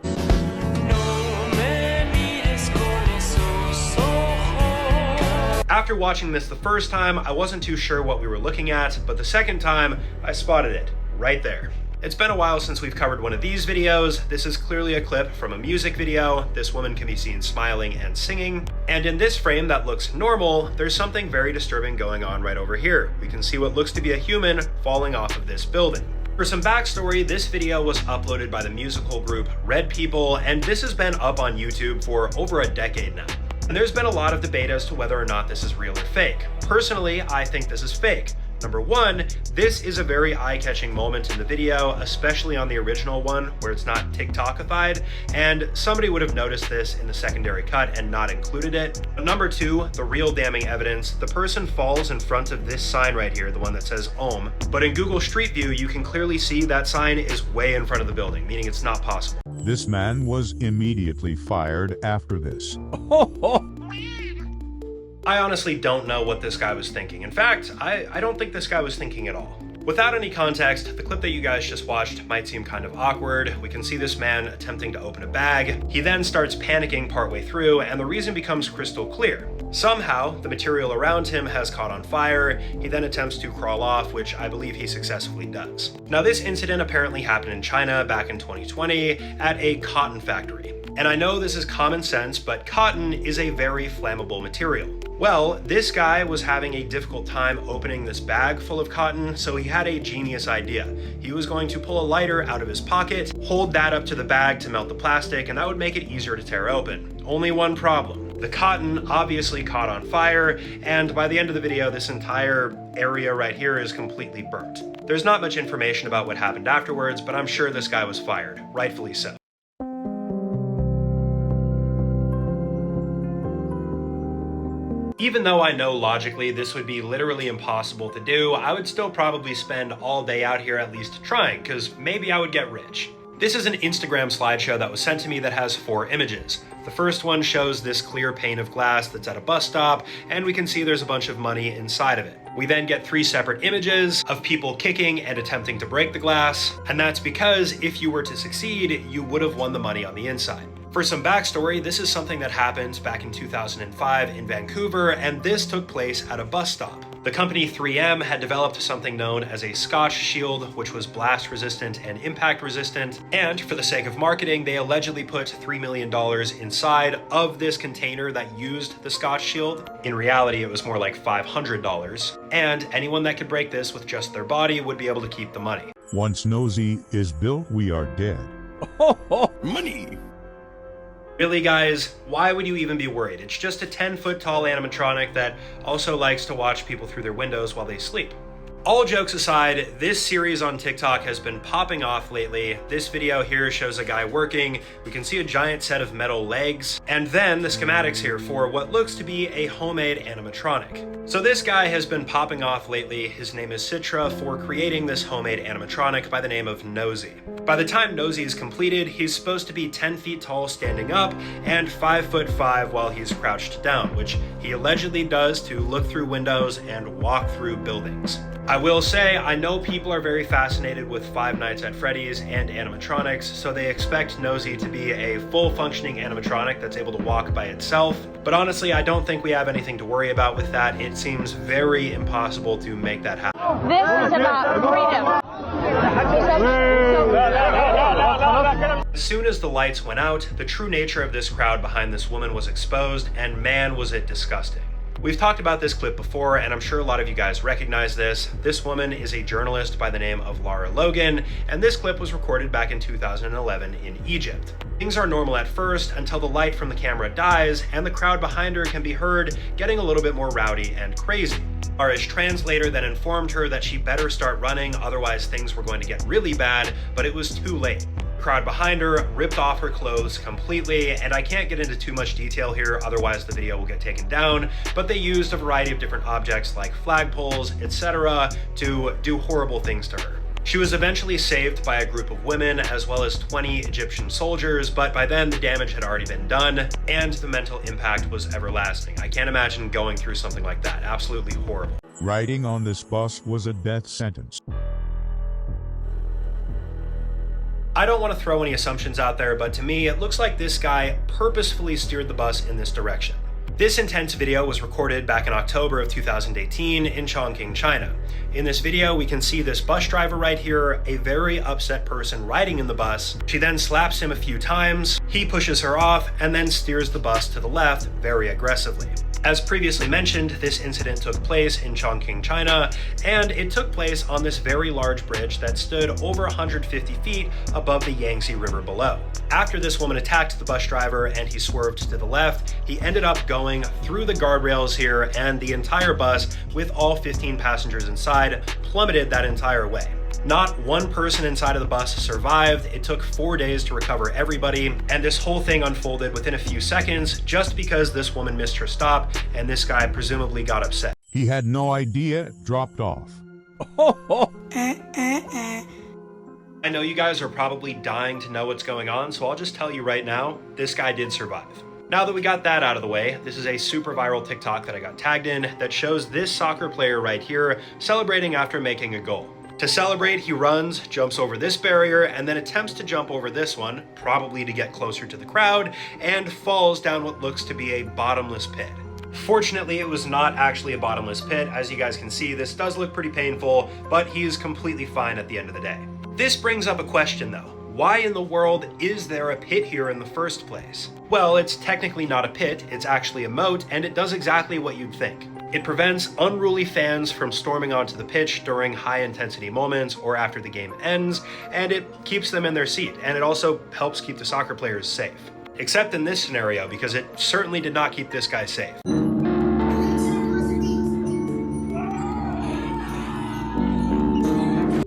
After watching this the first time, I wasn't too sure what we were looking at, but the second time, I spotted it right there. It's been a while since we've covered one of these videos. This is clearly a clip from a music video. This woman can be seen smiling and singing. And in this frame that looks normal, there's something very disturbing going on right over here. We can see what looks to be a human falling off of this building. For some backstory, this video was uploaded by the musical group Red People, and this has been up on YouTube for over a decade now. And there's been a lot of debate as to whether or not this is real or fake. Personally, I think this is fake. Number one, this is a very eye-catching moment in the video, especially on the original one where it's not TikTokified, and somebody would have noticed this in the secondary cut and not included it. But number two, the real damning evidence, the person falls in front of this sign right here, the one that says Ohm, but in Google Street View, you can clearly see that sign is way in front of the building, meaning it's not possible. This man was immediately fired after this. I honestly don't know what this guy was thinking. In fact, I don't think this guy was thinking at all. Without any context, the clip that you guys just watched might seem kind of awkward. We can see this man attempting to open a bag. He then starts panicking partway through, and the reason becomes crystal clear. Somehow, the material around him has caught on fire. He then attempts to crawl off, which I believe he successfully does. Now, this incident apparently happened in China back in 2020 at a cotton factory. And I know this is common sense, but cotton is a very flammable material. Well, this guy was having a difficult time opening this bag full of cotton, so he had a genius idea. He was going to pull a lighter out of his pocket, hold that up to the bag to melt the plastic, and that would make it easier to tear open. Only one problem. The cotton obviously caught on fire, and by the end of the video, this entire area right here is completely burnt. There's not much information about what happened afterwards, but I'm sure this guy was fired, rightfully so. Even though I know logically this would be literally impossible to do, I would still probably spend all day out here at least trying, because maybe I would get rich. This is an Instagram slideshow that was sent to me that has 4 images. The first one shows this clear pane of glass that's at a bus stop, and we can see there's a bunch of money inside of it. We then get 3 separate images of people kicking and attempting to break the glass, and that's because if you were to succeed, you would have won the money on the inside. For some backstory, this is something that happened back in 2005 in Vancouver, and this took place at a bus stop. The company 3M had developed something known as a Scotch shield, which was blast resistant and impact resistant, and for the sake of marketing, they allegedly put $3 million inside of this container that used the Scotch shield. In reality, it was more like $500, and anyone that could break this with just their body would be able to keep the money. Once Nosy is built, we are dead. Money. Really, guys, why would you even be worried? It's just a 10-foot tall animatronic that also likes to watch people through their windows while they sleep. All jokes aside, this series on TikTok has been popping off lately. This video here shows a guy working. We can see a giant set of metal legs, and then the schematics here for what looks to be a homemade animatronic. So this guy has been popping off lately. His name is Citra for creating this homemade animatronic by the name of Nosy. By the time Nosy is completed, he's supposed to be 10 feet tall standing up and 5'5" while he's crouched down, which he allegedly does to look through windows and walk through buildings. I will say, I know people are very fascinated with Five Nights at Freddy's and animatronics, so they expect Nosy to be a full-functioning animatronic that's able to walk by itself. But honestly, I don't think we have anything to worry about with that. It seems very impossible to make that happen. This is about freedom. As soon as the lights went out, the true nature of this crowd behind this woman was exposed, and man, was it disgusting. We've talked about this clip before, and I'm sure a lot of you guys recognize this. This woman is a journalist by the name of Lara Logan, and this clip was recorded back in 2011 in Egypt. Things are normal at first until the light from the camera dies, and the crowd behind her can be heard getting a little bit more rowdy and crazy. Lara's translator then informed her that she better start running, otherwise things were going to get really bad, but it was too late. Crowd behind her ripped off her clothes completely, and I can't get into too much detail here, otherwise the video will get taken down, but they used a variety of different objects like flagpoles, etc. to do horrible things to her. She was eventually saved by a group of women as well as 20 Egyptian soldiers, but by then the damage had already been done and the mental impact was everlasting. I can't imagine going through something like that. Absolutely horrible. Riding on this bus was a death sentence. I don't want to throw any assumptions out there, but to me, it looks like this guy purposefully steered the bus in this direction. This intense video was recorded back in October of 2018 in Chongqing, China. In this video, we can see this bus driver right here, a very upset person riding in the bus. She then slaps him a few times, he pushes her off, and then steers the bus to the left very aggressively. As previously mentioned, this incident took place in Chongqing, China, and it took place on this very large bridge that stood over 150 feet above the Yangtze River below. After this woman attacked the bus driver and he swerved to the left, he ended up going through the guardrails here, and the entire bus, with all 15 passengers inside, plummeted that entire way. Not one person inside of the bus survived. It took 4 days to recover everybody, and this whole thing unfolded within a few seconds just because this woman missed her stop and this guy presumably got upset. He had no idea, dropped off. I know you guys are probably dying to know what's going on, so I'll just tell you right now, this guy did survive. Now that we got that out of the way, this is a super viral TikTok that I got tagged in that shows this soccer player right here celebrating after making a goal. To celebrate, he runs, jumps over this barrier, and then attempts to jump over this one, probably to get closer to the crowd, and falls down what looks to be a bottomless pit. Fortunately, it was not actually a bottomless pit. As you guys can see, this does look pretty painful, but he is completely fine at the end of the day. This brings up a question though. why in the world is there a pit here in the first place? Well, it's technically not a pit, it's actually a moat, and it does exactly what you'd think. It prevents unruly fans from storming onto the pitch during high-intensity moments or after the game ends, and it keeps them in their seat, and it also helps keep the soccer players safe. Except in this scenario, because it certainly did not keep this guy safe.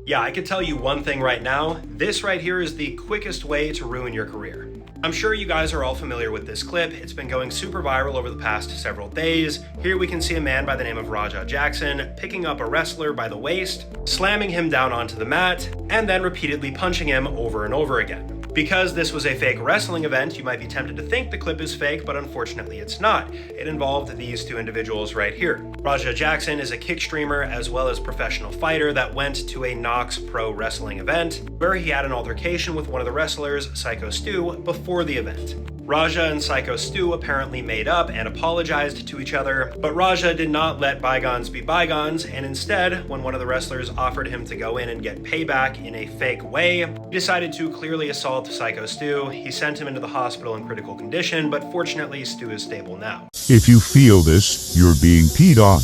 Yeah, I can tell you one thing right now, this right here is the quickest way to ruin your career. I'm sure you guys are all familiar with this clip. It's been going super viral over the past several days. Here we can see a man by the name of Raja Jackson picking up a wrestler by the waist, slamming him down onto the mat, and then repeatedly punching him over and over again. Because this was a fake wrestling event, you might be tempted to think the clip is fake, but unfortunately it's not. It involved these two individuals right here. Raja Jackson is a kick streamer as well as professional fighter that went to a Knox Pro Wrestling event, where he had an altercation with one of the wrestlers, Psycho Stu, before the event. Raja and Psycho Stu apparently made up and apologized to each other, but Raja did not let bygones be bygones, and instead, when one of the wrestlers offered him to go in and get payback in a fake way, he decided to clearly assault Psycho Stu. He sent him into the hospital in critical condition, but fortunately Stu is stable now. If you feel this, you're being peed on.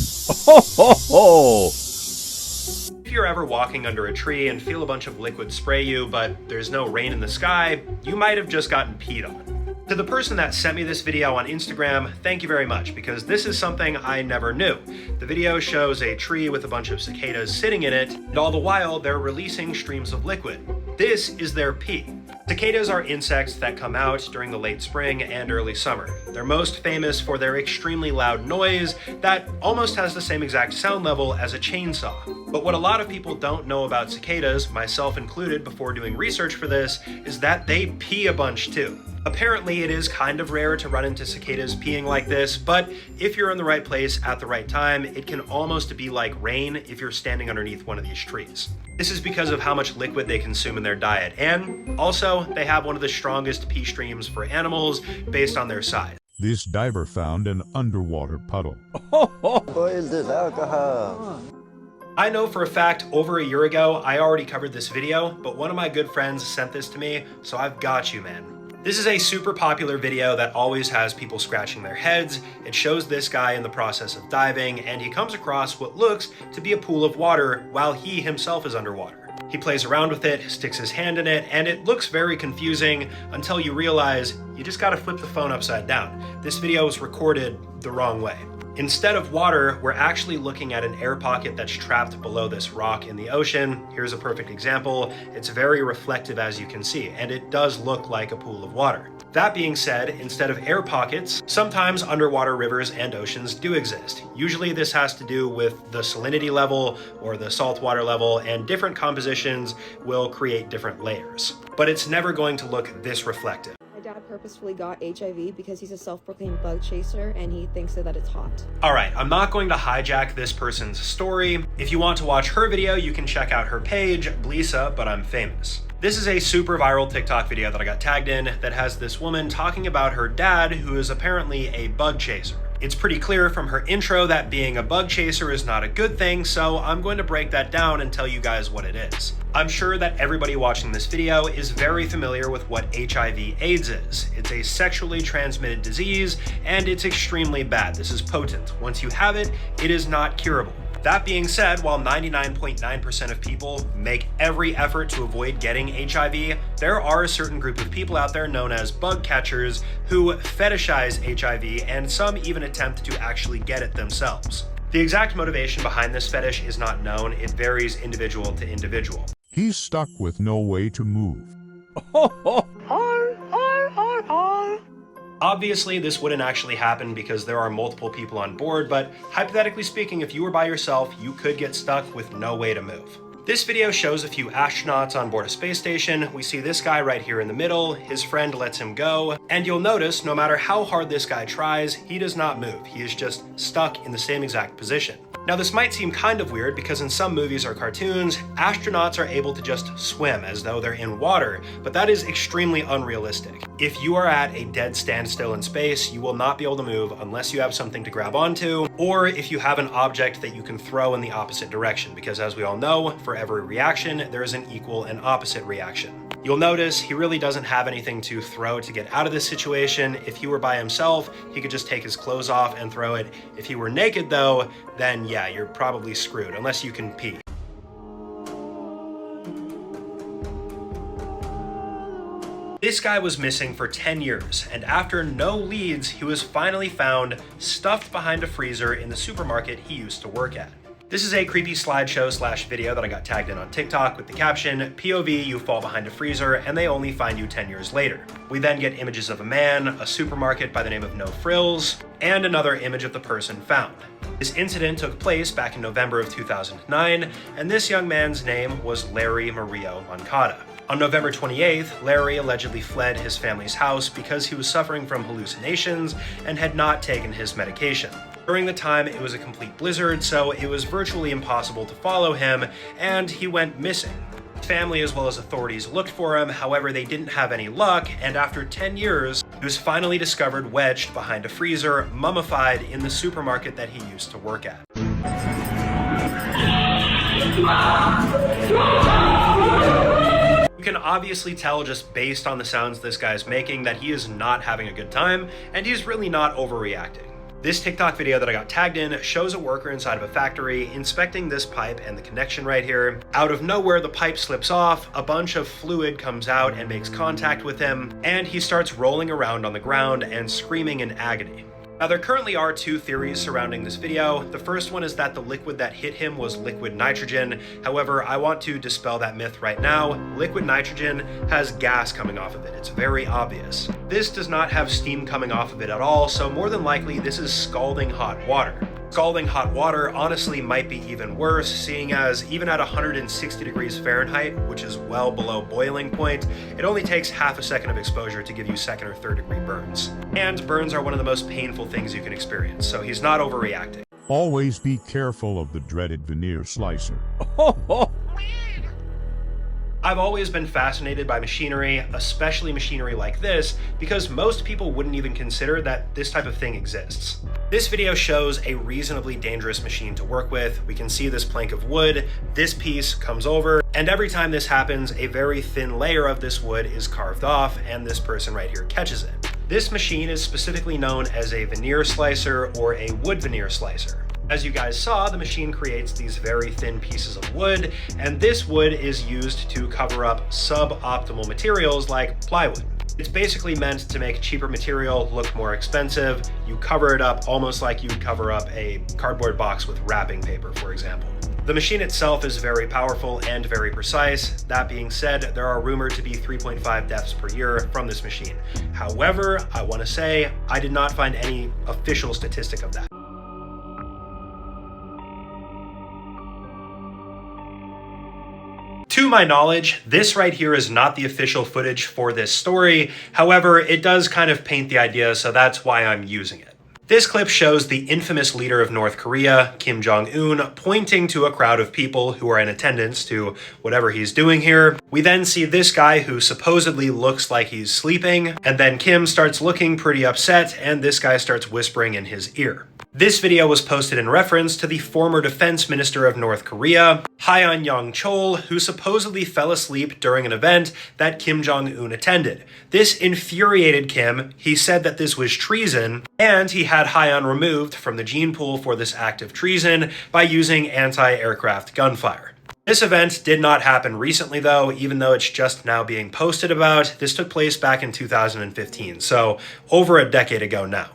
If you're ever walking under a tree and feel a bunch of liquid spray you, but there's no rain in the sky, you might have just gotten peed on. To the person that sent me this video on Instagram, thank you very much, because this is something I never knew. The video shows a tree with a bunch of cicadas sitting in it, and all the while they're releasing streams of liquid. This is their pee. Cicadas are insects that come out during the late spring and early summer. They're most famous for their extremely loud noise that almost has the same exact sound level as a chainsaw. But what a lot of people don't know about cicadas, myself included before doing research for this, is that they pee a bunch too. Apparently, it is kind of rare to run into cicadas peeing like this, but if you're in the right place at the right time, it can almost be like rain if you're standing underneath one of these trees. This is because of how much liquid they consume in their diet, and also, they have one of the strongest pee streams for animals based on their size. This diver found an underwater puddle. I know for a fact over a year ago, I already covered this video, but one of my good friends sent this to me, so I've got you, man. This is a super popular video that always has people scratching their heads. It shows this guy in the process of diving, and he comes across what looks to be a pool of water while he himself is underwater. He plays around with it, sticks his hand in it, and it looks very confusing until you realize you just gotta flip the phone upside down. This video was recorded the wrong way. Instead of water, we're actually looking at an air pocket that's trapped below this rock in the ocean. Here's a perfect example. It's very reflective, as you can see, and it does look like a pool of water. That being said, instead of air pockets, sometimes underwater rivers and oceans do exist. Usually this has to do with the salinity level or the saltwater level, and different compositions will create different layers. But it's never going to look this reflective. My dad purposefully got HIV because he's a self-proclaimed bug chaser and he thinks that it's hot. All right, I'm not going to hijack this person's story. If you want to watch her video, you can check out her page, Blisa, but I'm famous. This is a super viral TikTok video that I got tagged in that has this woman talking about her dad, who is apparently a bug chaser. It's pretty clear from her intro that being a bug chaser is not a good thing, so I'm going to break that down and tell you guys what it is. I'm sure that everybody watching this video is very familiar with what HIV/AIDS is. It's a sexually transmitted disease, and it's extremely bad. This is potent. Once you have it, it is not curable. That being said, while 99.9% of people make every effort to avoid getting HIV, there are a certain group of people out there known as bug catchers who fetishize HIV, and some even attempt to actually get it themselves. The exact motivation behind this fetish is not known. It varies individual to individual. He's stuck with no way to move. Obviously, this wouldn't actually happen because there are multiple people on board, but hypothetically speaking, if you were by yourself, you could get stuck with no way to move. This video shows a few astronauts on board a space station. We see this guy right here in the middle. His friend lets him go, and you'll notice no matter how hard this guy tries, he does not move. He is just stuck in the same exact position. Now, this might seem kind of weird because in some movies or cartoons, astronauts are able to just swim as though they're in water, but that is extremely unrealistic. If you are at a dead standstill in space, you will not be able to move unless you have something to grab onto, or if you have an object that you can throw in the opposite direction, because as we all know, for every reaction, there is an equal and opposite reaction. You'll notice he really doesn't have anything to throw to get out of this situation. If he were by himself, he could just take his clothes off and throw it. If he were naked though, then yeah, you're probably screwed, unless you can pee. This guy was missing for 10 years, and after no leads, he was finally found stuffed behind a freezer in the supermarket he used to work at. This is a creepy slideshow / video that I got tagged in on TikTok with the caption, POV, you fall behind a freezer and they only find you 10 years later. We then get images of a man, a supermarket by the name of No Frills, and another image of the person found. This incident took place back in November of 2009, and this young man's name was Larry Mario Moncada. On November 28th, Larry allegedly fled his family's house because he was suffering from hallucinations and had not taken his medication. During the time, it was a complete blizzard, so it was virtually impossible to follow him, and he went missing. Family as well as authorities looked for him, however they didn't have any luck, and after 10 years, he was finally discovered wedged behind a freezer, mummified in the supermarket that he used to work at. You can obviously tell just based on the sounds this guy's making that he is not having a good time, and he's really not overreacting. This TikTok video that I got tagged in shows a worker inside of a factory inspecting this pipe and the connection right here. Out of nowhere, the pipe slips off, a bunch of fluid comes out and makes contact with him, and he starts rolling around on the ground and screaming in agony. Now, there currently are two theories surrounding this video. The first one is that the liquid that hit him was liquid nitrogen. However, I want to dispel that myth right now. Liquid nitrogen has gas coming off of it. It's very obvious. This does not have steam coming off of it at all, so more than likely this is scalding hot water. Scalding hot water honestly might be even worse, seeing as even at 160 degrees Fahrenheit, which is well below boiling point, it only takes half a second of exposure to give you second or third degree burns. And burns are one of the most painful things you can experience, so he's not overreacting. Always be careful of the dreaded veneer slicer. I've always been fascinated by machinery, especially machinery like this, because most people wouldn't even consider that this type of thing exists. This video shows a reasonably dangerous machine to work with. We can see this plank of wood, this piece comes over, and every time this happens, a very thin layer of this wood is carved off, and this person right here catches it. This machine is specifically known as a veneer slicer or a wood veneer slicer. As you guys saw, the machine creates these very thin pieces of wood, and this wood is used to cover up suboptimal materials like plywood. It's basically meant to make cheaper material look more expensive. You cover it up almost like you'd cover up a cardboard box with wrapping paper, for example. The machine itself is very powerful and very precise. That being said, there are rumored to be 3.5 deaths per year from this machine. However, I want to say I did not find any official statistic of that. To my knowledge, this right here is not the official footage for this story. However, it does kind of paint the idea, so that's why I'm using it. This clip shows the infamous leader of North Korea, Kim Jong-un, pointing to a crowd of people who are in attendance to whatever he's doing here. We then see this guy who supposedly looks like he's sleeping, and then Kim starts looking pretty upset, and this guy starts whispering in his ear. This video was posted in reference to the former defense minister of North Korea, Hyun Yong-chol, who supposedly fell asleep during an event that Kim Jong-un attended. This infuriated Kim. He said that this was treason, and he had Hyun removed from the gene pool for this act of treason by using anti-aircraft gunfire. This event did not happen recently though, even though it's just now being posted about. This took place back in 2015, so over a decade ago now.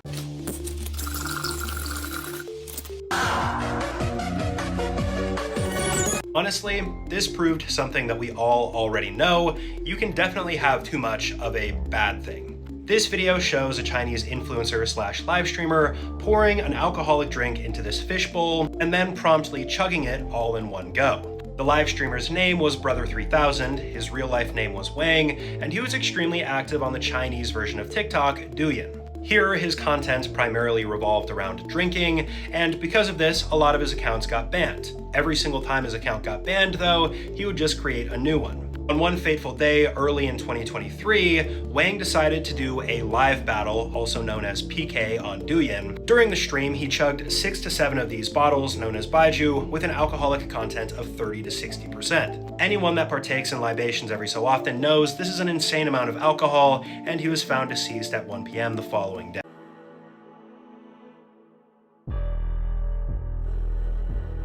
Honestly, this proved something that we all already know. You can definitely have too much of a bad thing. This video shows a Chinese influencer / live streamer pouring an alcoholic drink into this fishbowl and then promptly chugging it all in one go. The live streamer's name was Brother3000, his real life name was Wang, and he was extremely active on the Chinese version of TikTok, Douyin. Here, his content primarily revolved around drinking, and because of this, a lot of his accounts got banned. Every single time his account got banned, though, he would just create a new one. On one fateful day early in 2023, Wang decided to do a live battle, also known as PK, on Douyin. During the stream, he chugged 6 to 7 of these bottles, known as Baiju, with an alcoholic content of 30 to 60%. Anyone that partakes in libations every so often knows this is an insane amount of alcohol, and he was found deceased at 1 p.m. the following day.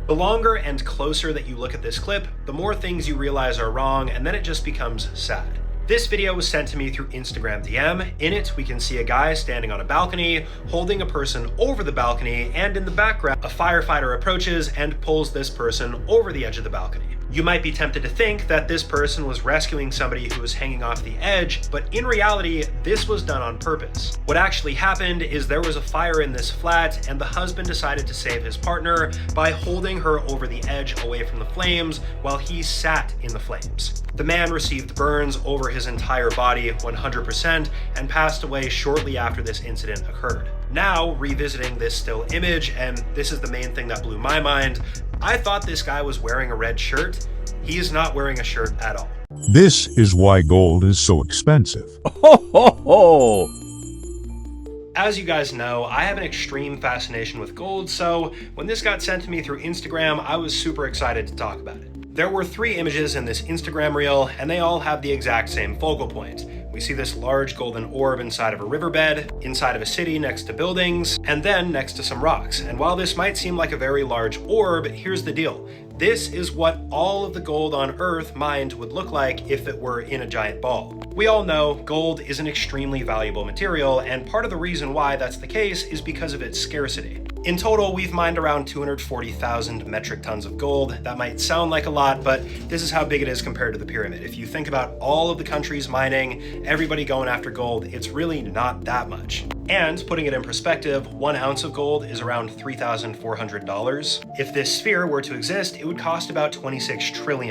The longer and closer that you look at this clip, the more things you realize are wrong, and then it just becomes sad. This video was sent to me through Instagram DM. In it, we can see a guy standing on a balcony, holding a person over the balcony, and in the background, a firefighter approaches and pulls this person over the edge of the balcony. You might be tempted to think that this person was rescuing somebody who was hanging off the edge, but in reality, this was done on purpose. What actually happened is there was a fire in this flat, and the husband decided to save his partner by holding her over the edge away from the flames while he sat in the flames. The man received burns over his entire body 100% and passed away shortly after this incident occurred. Now, revisiting this still image, and this is the main thing that blew my mind, I thought this guy was wearing a red shirt. He is not wearing a shirt at all. This is why gold is so expensive. Ho, ho, ho. As you guys know, I have an extreme fascination with gold, so when this got sent to me through Instagram, I was super excited to talk about it. There were 3 images in this Instagram reel, and they all have the exact same focal point. We see this large golden orb inside of a riverbed, inside of a city next to buildings, and then next to some rocks. And while this might seem like a very large orb, here's the deal. This is what all of the gold on Earth mined would look like if it were in a giant ball. We all know gold is an extremely valuable material, and part of the reason why that's the case is because of its scarcity. In total, we've mined around 240,000 metric tons of gold. That might sound like a lot, but this is how big it is compared to the pyramid. If you think about all of the countries mining, everybody going after gold, it's really not that much. And putting it in perspective, 1 ounce of gold is around $3,400. If this sphere were to exist, it would cost about 26 trillion.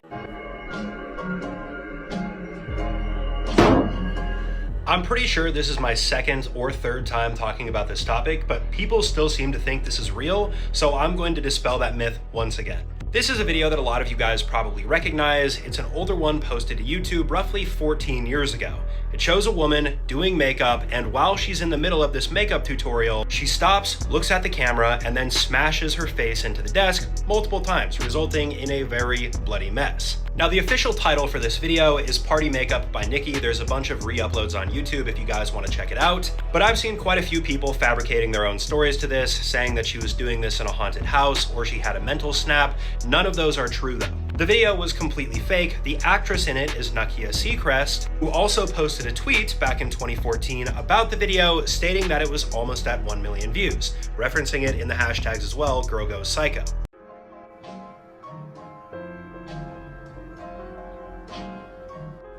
I'm pretty sure this is my 2nd or 3rd time talking about this topic, but people still seem to think this is real, so I'm going to dispel that myth once again. This is a video that a lot of you guys probably recognize. It's an older one posted to YouTube roughly 14 years ago. It shows a woman doing makeup, and while she's in the middle of this makeup tutorial, she stops, looks at the camera, and then smashes her face into the desk multiple times, resulting in a very bloody mess. Now, the official title for this video is Party Makeup by Nikki. There's a bunch of re-uploads on YouTube if you guys want to check it out. But I've seen quite a few people fabricating their own stories to this, saying that she was doing this in a haunted house or she had a mental snap. None of those are true though. The video was completely fake. The actress in it is Nakia Seacrest, who also posted a tweet back in 2014 about the video, stating that it was almost at 1 million views, referencing it in the hashtags as well, #GirlGoesPsycho.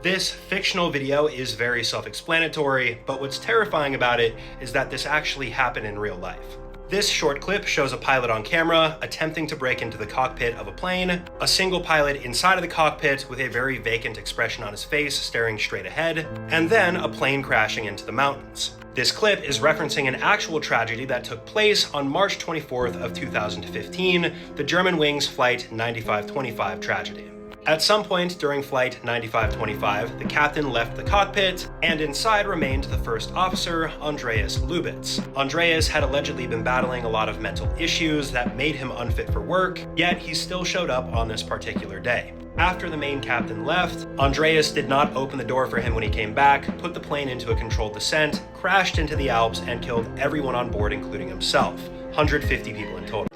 This fictional video is very self-explanatory, but what's terrifying about it is that this actually happened in real life. This short clip shows a pilot on camera attempting to break into the cockpit of a plane, a single pilot inside of the cockpit with a very vacant expression on his face staring straight ahead, and then a plane crashing into the mountains. This clip is referencing an actual tragedy that took place on March 24th of 2015, the Germanwings Flight 9525 tragedy. At some point during Flight 9525, the captain left the cockpit, and inside remained the first officer, Andreas Lubitz. Andreas had allegedly been battling a lot of mental issues that made him unfit for work, yet he still showed up on this particular day. After the main captain left, Andreas did not open the door for him when he came back, put the plane into a controlled descent, crashed into the Alps, and killed everyone on board, including himself. 150 people in total.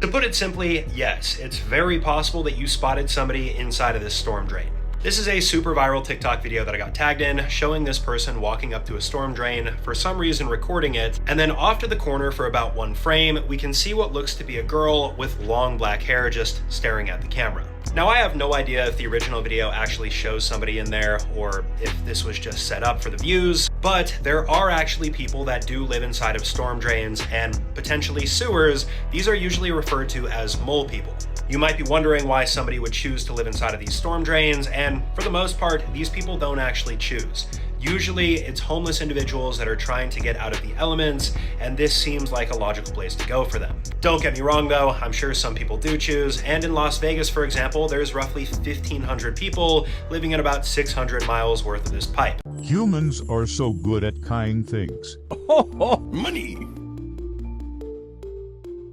To put it simply, yes, it's very possible that you spotted somebody inside of this storm drain. This is a super viral TikTok video that I got tagged in, showing this person walking up to a storm drain, for some reason recording it, and then off to the corner for about 1 frame, we can see what looks to be a girl with long black hair just staring at the camera. Now, I have no idea if the original video actually shows somebody in there or if this was just set up for the views, but there are actually people that do live inside of storm drains and potentially sewers. These are usually referred to as mole people. You might be wondering why somebody would choose to live inside of these storm drains, and for the most part, these people don't actually choose. Usually it's homeless individuals that are trying to get out of the elements, and this seems like a logical place to go for them. Don't get me wrong though, I'm sure some people do choose, and in Las Vegas, for example, there's roughly 1,500 people living in about 600 miles worth of this pipe. Humans are so good at kind things. Money.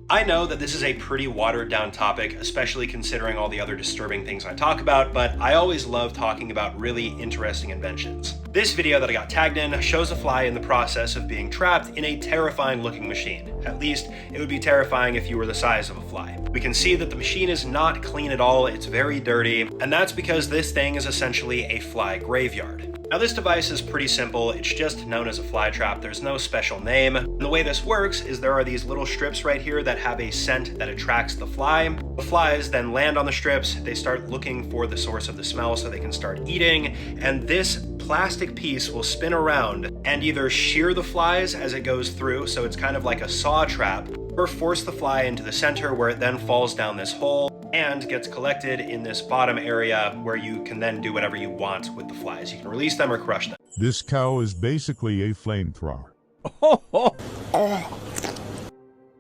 I know that this is a pretty watered down topic, especially considering all the other disturbing things I talk about, but I always love talking about really interesting inventions. This video that I got tagged in shows a fly in the process of being trapped in a terrifying looking machine. At least, it would be terrifying if you were the size of a fly. We can see that the machine is not clean at all, it's very dirty, and that's because this thing is essentially a fly graveyard. Now this device is pretty simple, it's just known as a fly trap, there's no special name. And the way this works is there are these little strips right here that have a scent that attracts the fly. The flies then land on the strips, they start looking for the source of the smell so they can start eating, and this plastic piece will spin around and either shear the flies as it goes through, so it's kind of like a saw trap, or force the fly into the center where it then falls down this hole and gets collected in this bottom area where you can then do whatever you want with the flies. You can release them or crush them. This cow is basically a flamethrower.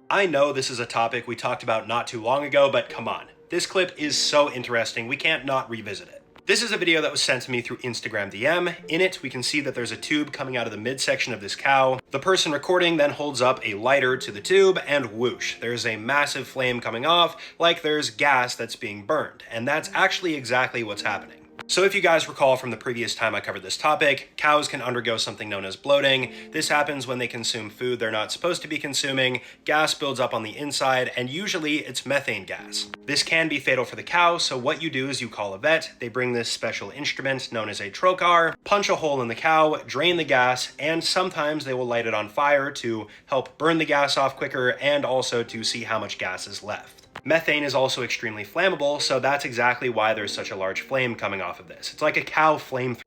I know this is a topic we talked about not too long ago, but come on. This clip is so interesting, we can't not revisit it. This is a video that was sent to me through Instagram DM. In it, we can see that there's a tube coming out of the midsection of this cow. The person recording then holds up a lighter to the tube and whoosh, there's a massive flame coming off like there's gas that's being burned. And that's actually exactly what's happening. So if you guys recall from the previous time I covered this topic, cows can undergo something known as bloating. This happens when they consume food they're not supposed to be consuming, gas builds up on the inside, and usually it's methane gas. This can be fatal for the cow, so what you do is you call a vet, they bring this special instrument known as a trocar, punch a hole in the cow, drain the gas, and sometimes they will light it on fire to help burn the gas off quicker and also to see how much gas is left. Methane is also extremely flammable, so that's exactly why there's such a large flame coming off of this. It's like a cow flamethrower.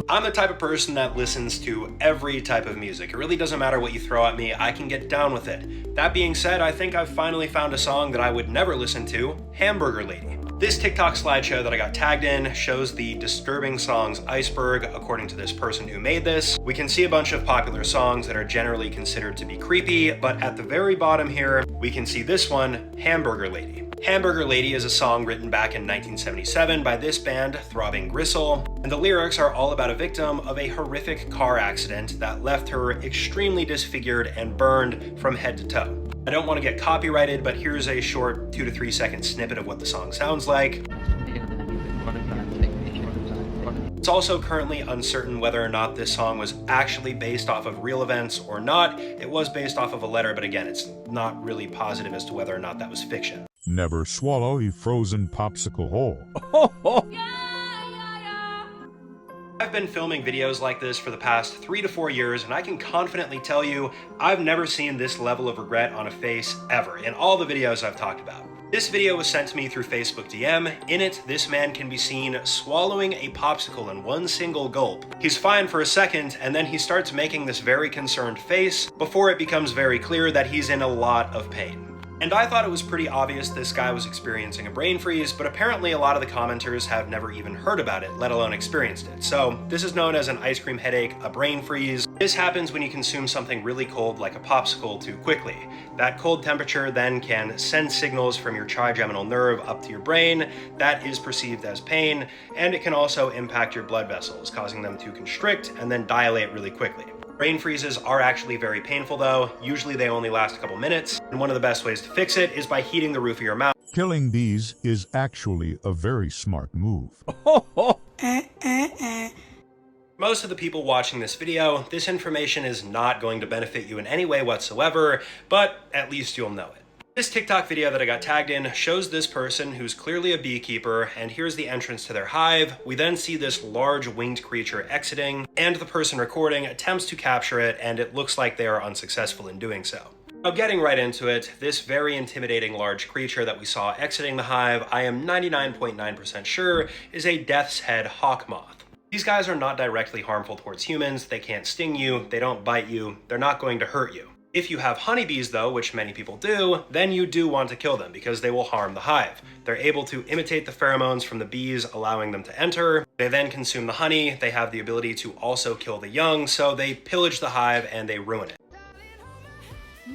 I'm the type of person that listens to every type of music. It really doesn't matter what you throw at me, I can get down with it. That being said, I think I've finally found a song that I would never listen to, Hamburger Lady. This TikTok slideshow that I got tagged in shows the disturbing songs Iceberg, according to this person who made this. We can see a bunch of popular songs that are generally considered to be creepy, but at the very bottom here, we can see this one, Hamburger Lady. Hamburger Lady is a song written back in 1977 by this band, Throbbing Gristle, and the lyrics are all about a victim of a horrific car accident that left her extremely disfigured and burned from head to toe. I don't want to get copyrighted, but here's a short 2 to 3 second snippet of what the song sounds like. It's also currently uncertain whether or not this song was actually based off of real events or not. It was based off of a letter, but again, it's not really positive as to whether or not that was fiction. Never swallow a frozen popsicle whole. I've been filming videos like this for the past 3 to 4 years, and I can confidently tell you I've never seen this level of regret on a face ever in all the videos I've talked about. This video was sent to me through Facebook DM. In it, this man can be seen swallowing a popsicle in one single gulp. He's fine for a second, and then he starts making this very concerned face before it becomes very clear that he's in a lot of pain. And I thought it was pretty obvious this guy was experiencing a brain freeze, but apparently a lot of the commenters have never even heard about it, let alone experienced it. So this is known as an ice cream headache, a brain freeze. This happens when you consume something really cold like a popsicle too quickly. That cold temperature then can send signals from your trigeminal nerve up to your brain. That is perceived as pain, and it can also impact your blood vessels, causing them to constrict and then dilate really quickly. Brain freezes are actually very painful though. Usually they only last a couple minutes, and one of the best ways to fix it is by heating the roof of your mouth. Killing bees is actually a very smart move. Most of the people watching this video, this information is not going to benefit you in any way whatsoever, but at least you'll know it. This TikTok video that I got tagged in shows this person who's clearly a beekeeper, and here's the entrance to their hive. We then see this large winged creature exiting, and the person recording attempts to capture it, and it looks like they are unsuccessful in doing so. Now getting right into it, this very intimidating large creature that we saw exiting the hive, I am 99.9% sure is a death's head hawk moth. These guys are not directly harmful towards humans, they can't sting you, they don't bite you, they're not going to hurt you. If you have honeybees though, which many people do, then you do want to kill them because they will harm the hive. They're able to imitate the pheromones from the bees, allowing them to enter. They then consume the honey. They have the ability to also kill the young, so they pillage the hive and they ruin it.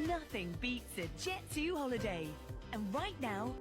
Nothing beats a Jet 2 holiday. And right now...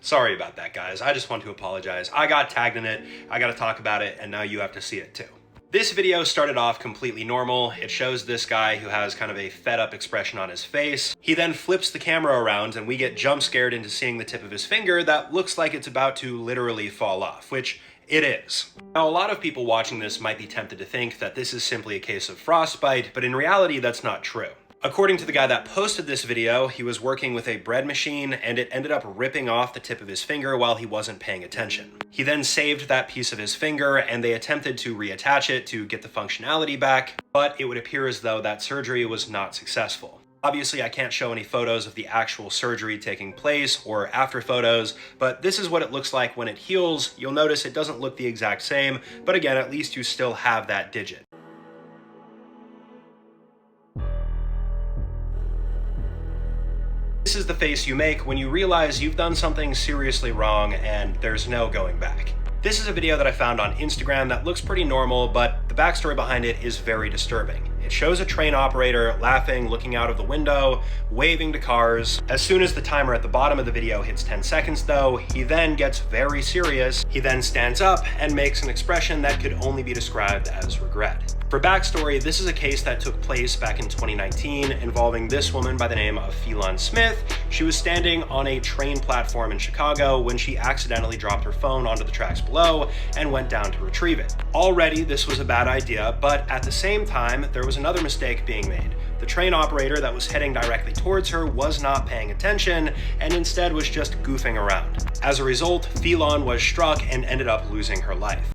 Sorry about that, guys. I just want to apologize. I got tagged in it, I gotta talk about it, and now you have to see it too. This video started off completely normal. It shows this guy who has kind of a fed up expression on his face. He then flips the camera around and we get jump scared into seeing the tip of his finger that looks like it's about to literally fall off, which it is. Now, a lot of people watching this might be tempted to think that this is simply a case of frostbite, but in reality, that's not true. According to the guy that posted this video, he was working with a bread machine and it ended up ripping off the tip of his finger while he wasn't paying attention. He then saved that piece of his finger and they attempted to reattach it to get the functionality back, but it would appear as though that surgery was not successful. Obviously, I can't show any photos of the actual surgery taking place or after photos, but this is what it looks like when it heals. You'll notice it doesn't look the exact same, but again, at least you still have that digit. This is the face you make when you realize you've done something seriously wrong and there's no going back. This is a video that I found on Instagram that looks pretty normal, but the backstory behind it is very disturbing. It shows a train operator laughing, looking out of the window, waving to cars. As soon as the timer at the bottom of the video hits 10 seconds though, he then gets very serious. He then stands up and makes an expression that could only be described as regret. For backstory, this is a case that took place back in 2019 involving this woman by the name of Phelan Smith. She was standing on a train platform in Chicago when she accidentally dropped her phone onto the tracks below and went down to retrieve it. Already, this was a bad idea, but at the same time, there was another mistake being made. The train operator that was heading directly towards her was not paying attention and instead was just goofing around. As a result, Phelan was struck and ended up losing her life.